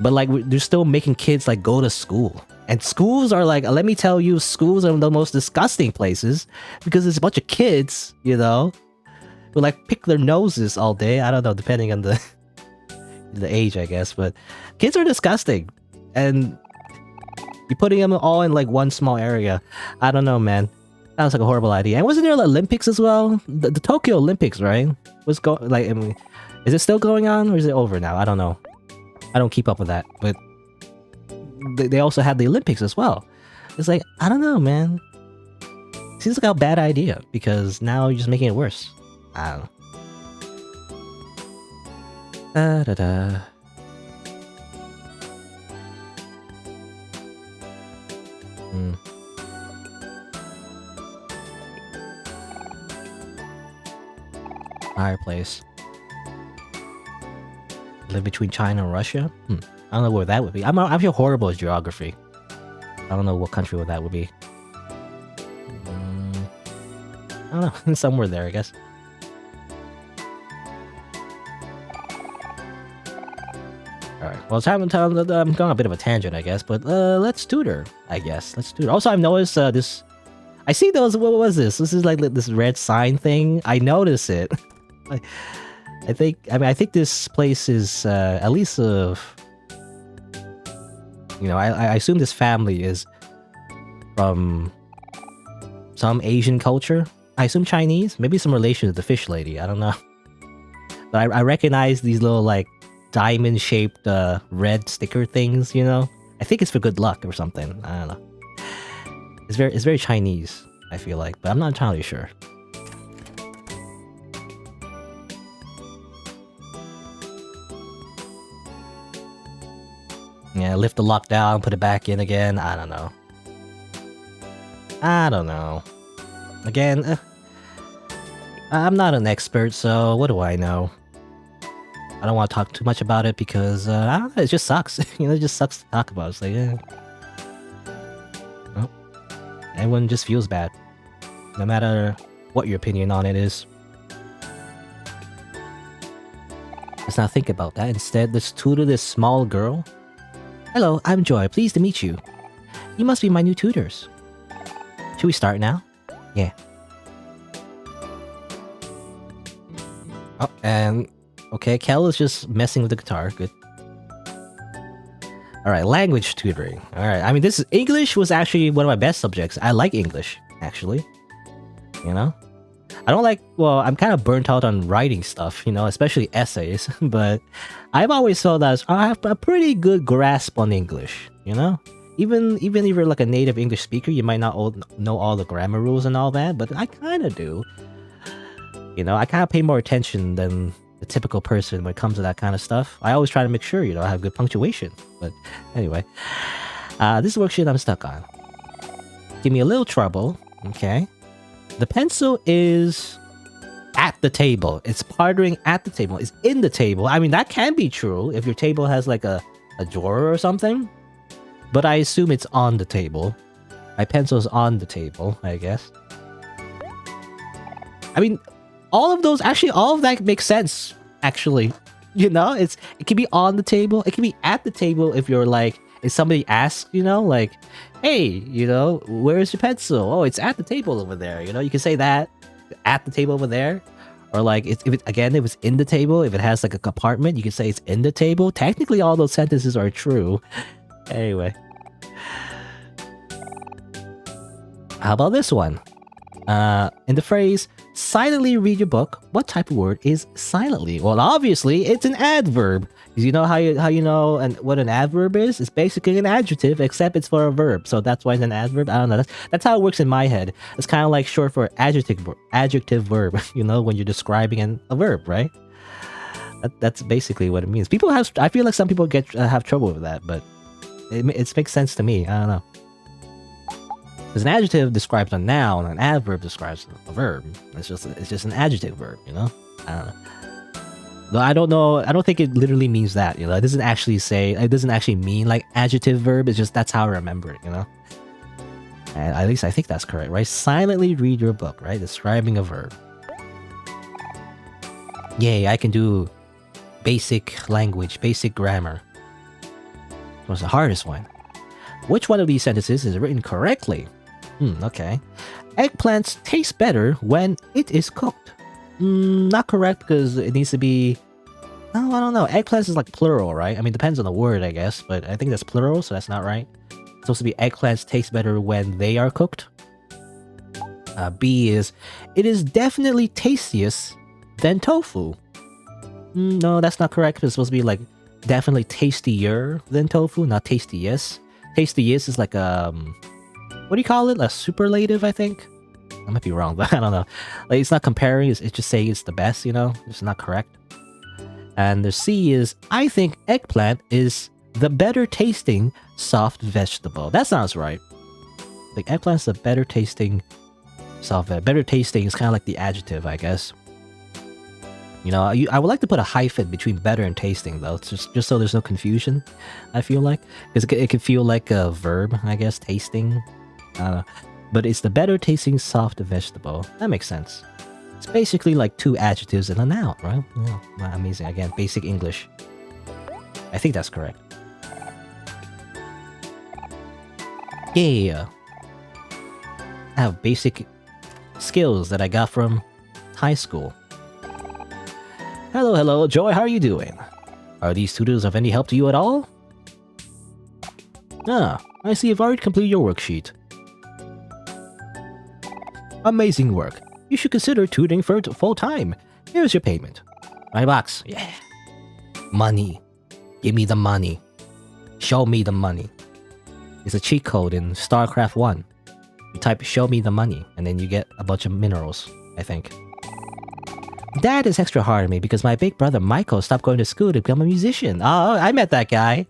But like they're still making kids like go to school. And schools are like, let me tell you, schools are the most disgusting places because there's a bunch of kids, you know, who like pick their noses all day. I don't know, depending on the age, I guess, but kids are disgusting. And you're putting them all in like one small area. I don't know, man. Sounds like a horrible idea. And wasn't there the Olympics as well? The Tokyo Olympics, right? Was I mean, is it still going on or is it over now? I don't know. I don't keep up with that, but they also had the Olympics as well. It's like, I don't know, man. Seems like a bad idea because now you're just making it worse. I don't know. Da-da-da. Fireplace. Live between China and Russia? I don't know where that would be. I feel horrible at geography. I don't know what country that would be. I don't know. Somewhere there, I guess. Alright, well, I'm going on a bit of a tangent, I guess, but let's tutor, I guess. Let's tutor. Also, I've noticed this... I see those... What was this? This is like this red sign thing. I notice it. I think this place is at least of... You know, I assume this family is from some Asian culture. I assume Chinese. Maybe some relation to the fish lady. I don't know. But I recognize these little, like, diamond-shaped red sticker things, you know? I think it's for good luck or something. I don't know. It's very Chinese, I feel like, but I'm not entirely sure. Yeah, lift the lock down, put it back in again. I don't know. Again, I'm not an expert, so what do I know? I don't want to talk too much about it because, I don't know, it just sucks. You know, it just sucks to talk about. It's like, well, everyone just feels bad. No matter what your opinion on it is. Let's not think about that. Instead, let's tutor this small girl. Hello, I'm Joy. Pleased to meet you. You must be my new tutors. Should we start now? Yeah. Oh, and... Okay, Kel is just messing with the guitar. Good. Alright, language tutoring. Alright, I mean, English was actually one of my best subjects. I like English, actually. You know? I don't like... Well, I'm kind of burnt out on writing stuff, you know, especially essays. But I've always felt that I have a pretty good grasp on English, you know? Even if you're like a native English speaker, you might not know all the grammar rules and all that, but I kind of do. You know, I kind of pay more attention than the typical person when it comes to that kind of stuff. I always try to make sure, you know, I have good punctuation. But anyway, this worksheet I'm stuck on. Give me a little trouble, okay? The pencil is at the table. It's partnering at the table. It's in the table. I mean, that can be true if your table has like a drawer or something. But I assume it's on the table. My pencil's on the table, I guess. I mean, all of that makes sense, actually. You know, it can be on the table. It can be at the table if you're like, if somebody asks, you know, like, hey, you know, where's your pencil? Oh, it's at the table over there. You know, you can say that, at the table over there. Or like, if it's in the table, if it has like a compartment, you can say it's in the table. Technically, all those sentences are true. Anyway. How about this one? In the phrase, silently read your book, what type of word is silently? Well, obviously, it's an adverb. You know how you know and what an adverb is? It's basically an adjective, except it's for a verb. So that's why it's an adverb. I don't know. That's how it works in my head. It's kind of like short for adjective verb, you know, when you're describing a verb, right? That's basically what it means. I feel like some people have trouble with that, but it makes sense to me. I don't know. Because an adjective describes a noun, an adverb describes a verb. It's just an adjective verb, you know? I don't know. Though I don't know. I don't think it literally means that, you know? It doesn't actually mean like adjective verb. It's just that's how I remember it, you know? And at least I think that's correct, right? Silently read your book, right? Describing a verb. Yay, I can do basic language, basic grammar. What's the hardest one? Which one of these sentences is written correctly? Okay. Eggplants taste better when it is cooked. Not correct because it needs to be... No, I don't know. Eggplants is like plural, right? I mean, depends on the word, I guess, but I think that's plural, so that's not right. It's supposed to be eggplants taste better when they are cooked. B is, it is definitely tastiest than tofu. No, that's not correct. It's supposed to be like definitely tastier than tofu, not tastiest. Tastiest is like what do you call it? A superlative, I think. I might be wrong, but I don't know. Like it's not comparing. It's just saying it's the best. You know, it's not correct. And the C is, I think eggplant is the better tasting soft vegetable. That sounds right. Like eggplant's the better tasting soft vegetable. Better tasting is kind of like the adjective, I guess. You know, I would like to put a hyphen between better and tasting, though, just so there's no confusion, I feel like. Because it could feel like a verb, I guess, tasting. I don't know. But it's the better tasting soft vegetable. That makes sense. It's basically like two adjectives and a noun, right? Yeah, amazing. Again, basic English. I think that's correct. Yeah. I have basic skills that I got from high school. Hello, Joy, how are you doing? Are these tutors of any help to you at all? Ah, I see you've already completed your worksheet. Amazing work. You should consider tutoring for full time. Here's your payment. My box. Yeah. Money. Give me the money. Show me the money. It's a cheat code in StarCraft 1. You type show me the money, and then you get a bunch of minerals, I think. Dad is extra hard on me because my big brother Michael stopped going to school to become a musician. Oh, I met that guy.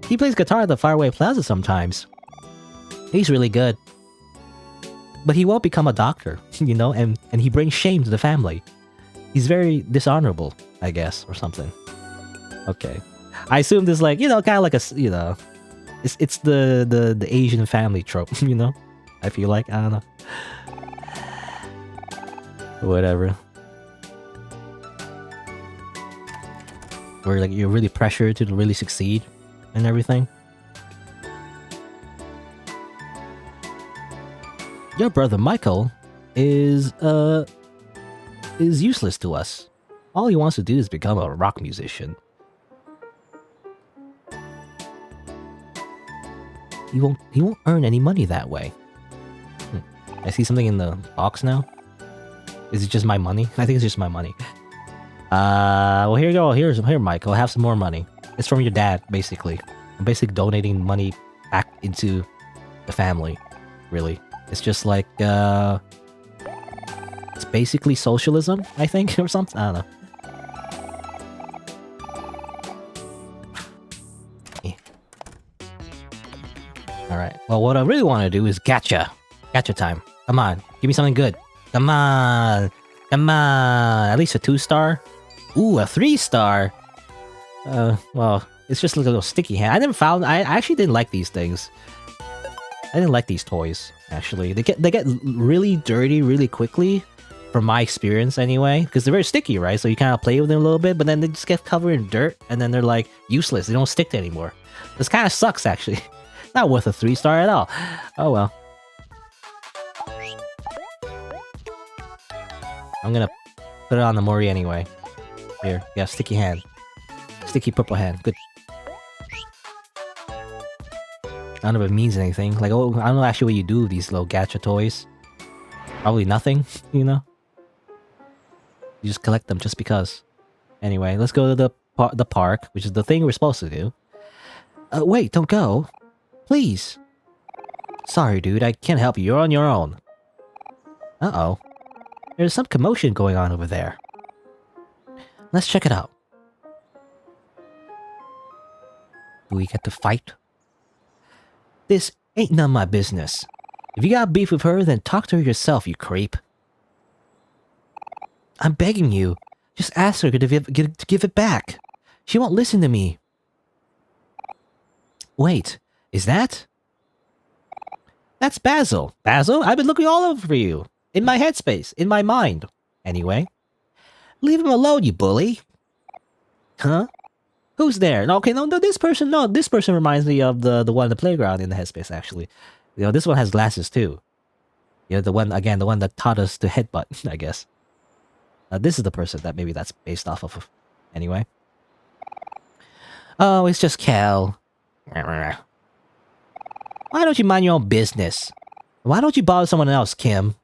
He plays guitar at the Faraway Plaza sometimes. He's really good. But he won't become a doctor, you know, and he brings shame to the family. He's very dishonorable, I guess, or something. Okay. I assume this like, you know, kind of like a, you know, it's the Asian family trope, you know? I feel like, I don't know. Whatever. Where like you're really pressured to really succeed and everything. Your brother Michael is useless to us. All he wants to do is become a rock musician. He won't earn any money that way. I see something in the box now. Is it just my money? I think it's just my money. Well, here you go. Here, Michael. Have some more money. It's from your dad, basically. I'm basically donating money back into the family, really. It's just like, it's basically socialism, I think, or something. I don't know. Alright. Well, what I really want to do is gacha. Gacha time. Come on. Give me something good. Come on. Come on. At least a 2-star. Ooh, a 3-star. Well, it's just a little sticky hand. I actually didn't like these things. I didn't like these toys, actually. They get really dirty really quickly, from my experience anyway, because they're very sticky, right? So you kind of play with them a little bit, but then they just get covered in dirt, and then they're like useless. They don't stick to anymore. This kind of sucks, actually. Not worth a 3-star at all. Oh well. I'm gonna put it on the Omori anyway. Here, yeah, sticky hand. Sticky purple hand. Good. I don't know if it means anything. Like, oh, I don't know actually what you do with these little gacha toys. Probably nothing, you know? You just collect them just because. Anyway, let's go to the park, which is the thing we're supposed to do. Wait, don't go. Please. Sorry, dude, I can't help you. You're on your own. Uh-oh. There's some commotion going on over there. Let's check it out. Do we get to fight? This ain't none of my business. If you got beef with her, then talk to her yourself, you creep. I'm begging you. Just ask her to give it back. She won't listen to me. Wait, is that? That's Basil. Basil, I've been looking all over for you. In my headspace, in my mind. Anyway. Leave him alone, you bully. Huh? Who's there? No, okay, no, this person, no, this person reminds me of the one in the playground in the headspace, actually. You know, this one has glasses, too. You know, the one, again, the one that taught us to headbutt, I guess. This is the person that maybe that's based off of. Anyway. Oh, it's just Cal. Why don't you mind your own business? Why don't you bother someone else, Kim?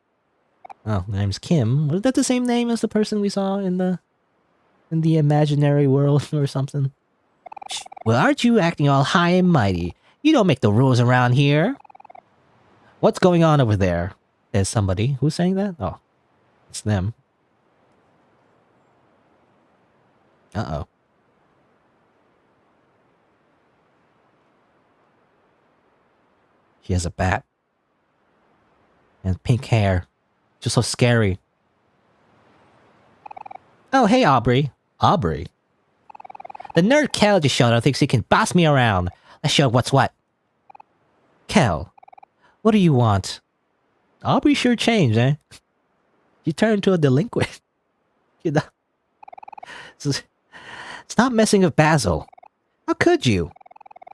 Oh, my name's Kim. Was that the same name as the person we saw in the imaginary world or something? Well, aren't you acting all high and mighty? You don't make the rules around here. What's going on over there? There's somebody. Who's saying that? Oh, it's them. Uh-oh. He has a bat. And pink hair. Just so scary. Oh, hey, Aubrey. Aubrey? The nerd Kel just showed up thinks he can boss me around. Let's show what's what. Kel, what do you want? Aubrey sure changed, eh? You turned into a delinquent. You know? Stop messing with Basil. How could you?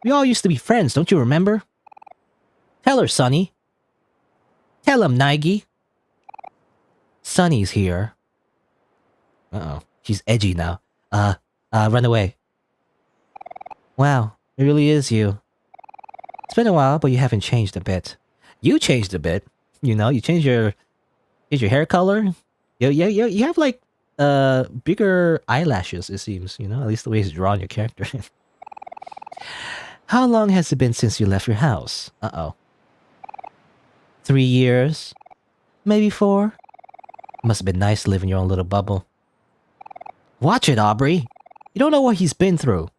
We all used to be friends, don't you remember? Tell her, Sonny. Tell him, Nige. Sonny's here. Uh-oh. She's edgy now. Run away. Wow, it really is you. It's been a while, but you haven't changed a bit. You changed a bit. You know, you changed your hair color. You have like bigger eyelashes, it seems, you know, at least the way he's drawn your character. How long has it been since you left your house? Uh-oh. 3 years? Maybe 4? Must have been nice to live in your own little bubble. Watch it, Aubrey. You don't know what he's been through.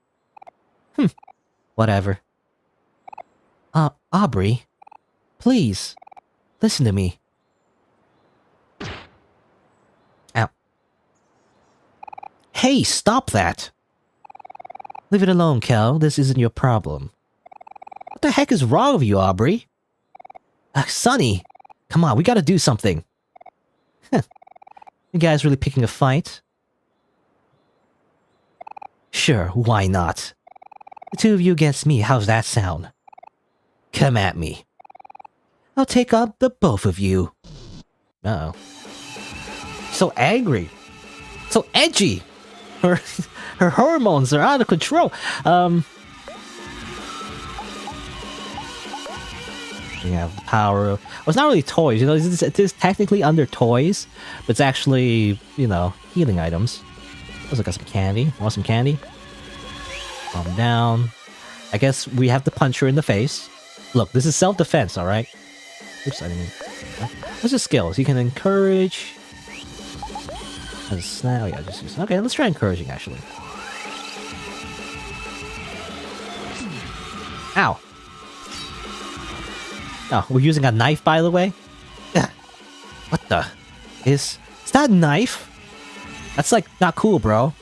Whatever. Aubrey, please, listen to me. Ow. Hey, stop that! Leave it alone, Kel. This isn't your problem. What the heck is wrong with you, Aubrey? Sonny! Come on, we gotta do something. You guys really picking a fight? Sure, why not? The two of you against me, how's that sound? Come at me. I'll take on the both of you. Uh-oh. So angry. So edgy. Her hormones are out of control. You have power. Well, it's not really toys, you know, it is technically under toys, but it's actually, you know, healing items. Also got some candy. Want some candy? Calm down. I guess we have to punch her in the face. Look, this is self-defense, alright? Oops, I didn't mean... What's the skills? You can encourage... As a snap... Oh yeah, just use... Okay, let's try encouraging, actually. Ow! Oh, we're using a knife, by the way? What the? Is that a knife? That's like, not cool, bro.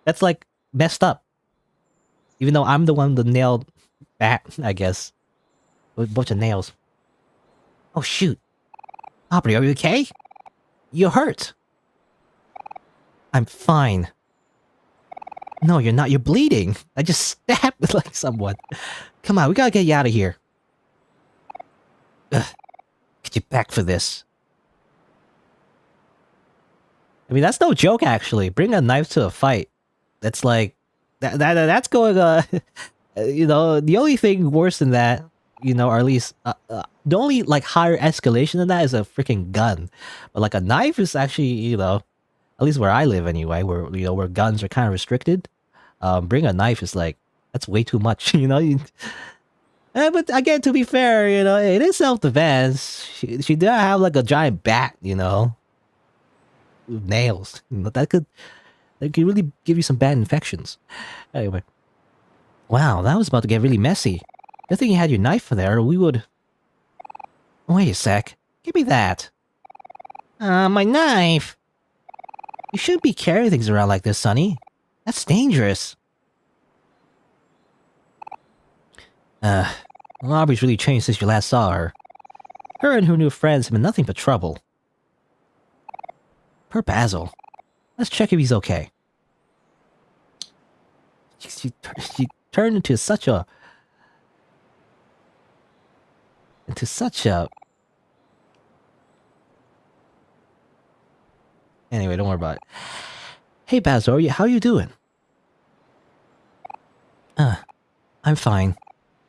That's like, messed up. Even though I'm the one that nailed bat, I guess. With a bunch of nails. Oh shoot. Aubrey, are you okay? You're hurt. I'm fine. No, you're not. You're bleeding. I just stabbed like someone. Come on, we gotta get you out of here. Ugh. Get you back for this. I mean, that's no joke, actually. Bring a knife to a fight. That's like... That's going... you know, the only thing worse than that, you know, or at least... the only, like, higher escalation than that is a freaking gun. But, like, a knife is actually, you know... At least where I live, anyway, where, you know, where guns are kind of restricted. Bring a knife is, like... That's way too much, you know? But, again, to be fair, you know, it is self-defense. She did have, like, a giant bat, you know? With nails. You know, that could really give you some bad infections. Anyway. Wow, that was about to get really messy. Good thing you had your knife there, or we would... Wait a sec. Give me that. My knife! You shouldn't be carrying things around like this, Sonny. That's dangerous. Well, Aubrey's really changed since you last saw her. Her and her new friends have been nothing but trouble. Per Basil. Let's check if he's okay. She turned into such a... Anyway, don't worry about it. Hey Basil, how you doing? I'm fine.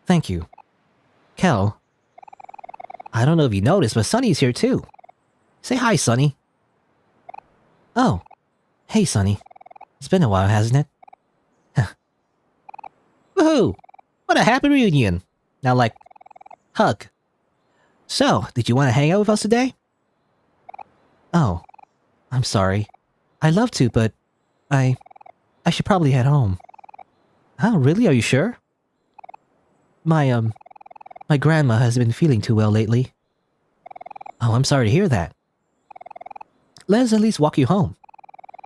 Thank you. Kel, I don't know if you noticed, but Sunny's here too. Say hi, Sunny. Oh, hey Sunny. It's been a while, hasn't it? Woohoo! What a happy reunion! Now, like, hug. So, did you want to hang out with us today? Oh, I'm sorry. I'd love to, but I should probably head home. Oh, really? Are you sure? My grandma has been feeling too well lately. Oh, I'm sorry to hear that. Let us at least walk you home.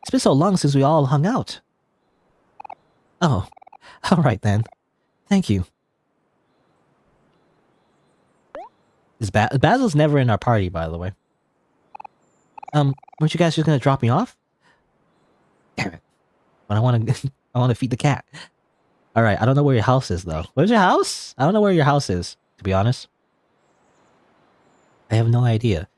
It's been so long since we all hung out. Oh, alright then. Thank you. Basil's never in our party, by the way. Weren't you guys just gonna drop me off? Damn it. But I wanna feed the cat. Alright, I don't know where your house is, though. Where's your house? I don't know where your house is, to be honest. I have no idea.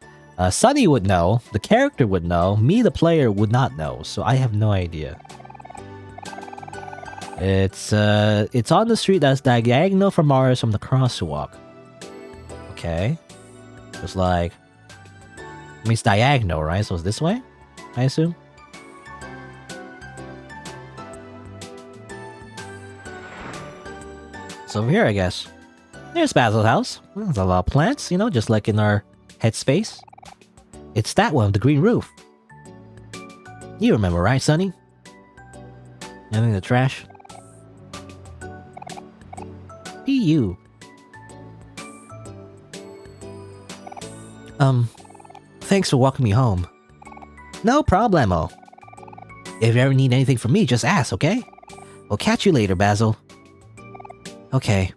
Sunny would know. The character would know. Me, the player, would not know. So I have no idea. It's on the street that's diagonal from ours from the crosswalk. Okay. It's like... I mean, it's diagonal, right? So it's this way? I assume? It's over here, I guess. There's Basil's house. There's a lot of plants, you know, just like in our headspace. It's that one, the green roof. You remember, right, Sunny? Anything in the trash? P.U. Thanks for walking me home. No problemo. If you ever need anything from me, just ask, okay? We'll catch you later, Basil. Okay.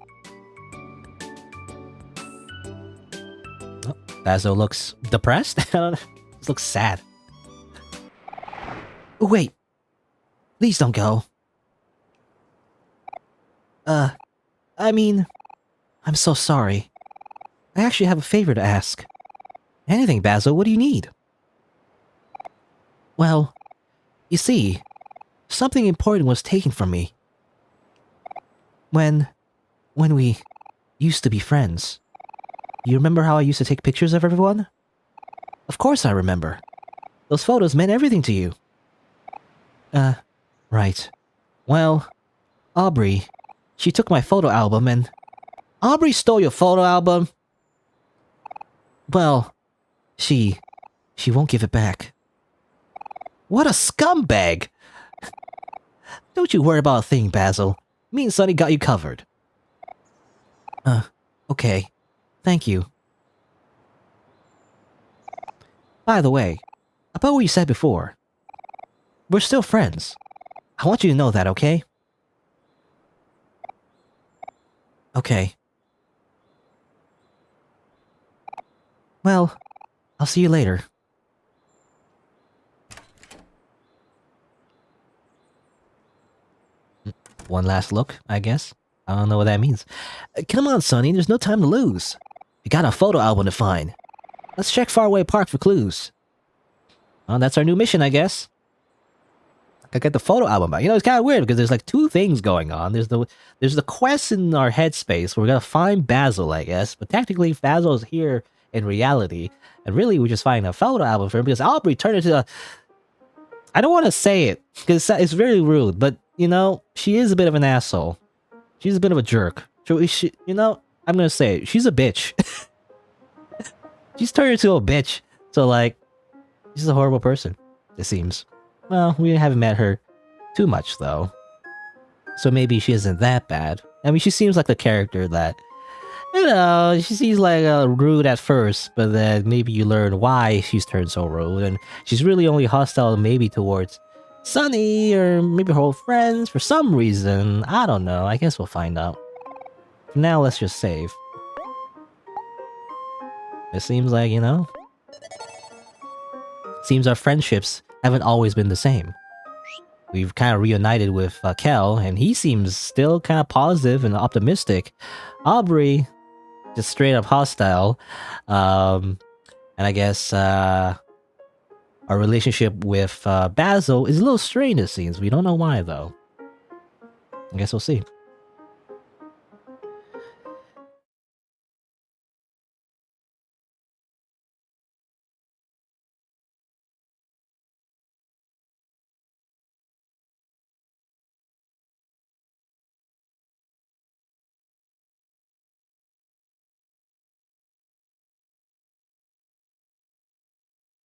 Oh, Basil looks depressed? He looks sad. Oh, wait. Please don't go. I mean... I'm so sorry. I actually have a favor to ask. Anything, Basil, what do you need? Well, you see, something important was taken from me. When we used to be friends. You remember how I used to take pictures of everyone? Of course I remember. Those photos meant everything to you. Right. Well, Aubrey, she took my photo album and... Aubrey stole your photo album? Well, she won't give it back. What a scumbag! Don't you worry about a thing, Basil. Me and Sunny got you covered. Okay. Thank you. By the way, about what you said before. We're still friends. I want you to know that, okay? Okay. Well, I'll see you later. One last look, I guess. I don't know what that means. Come on, Sonny, there's no time to lose. We got a photo album to find. Let's check Faraway Park for clues. Well, that's our new mission, I guess. I get the photo album back. You know, it's kind of weird because there's like two things going on. There's the quest in our headspace where we gotta find Basil, I guess. But technically, Basil is here in reality. And really, we're just finding a photo album for him because Aubrey turned into a... I don't want to say it because it's very rude, but, you know, she is a bit of an asshole. She's a bit of a jerk. You know, I'm gonna say it. She's a bitch. She's turned into a bitch. So, like, she's a horrible person, it seems. Well, we haven't met her too much, though. So maybe she isn't that bad. I mean, she seems like the character that, you know, she seems like rude at first, but then maybe you learn why she's turned so rude, and she's really only hostile maybe towards Sunny, or maybe her old friends, for some reason. I don't know, I guess we'll find out. For now, let's just save. It seems like, you know, seems our friendships haven't always been the same. we've kind of reunited with Kel, and he seems still kind of positive and optimistic. Aubrey, just straight up hostile. And I guess our relationship with Basil is a little strained, it seems. We don't know why, though. I guess we'll see.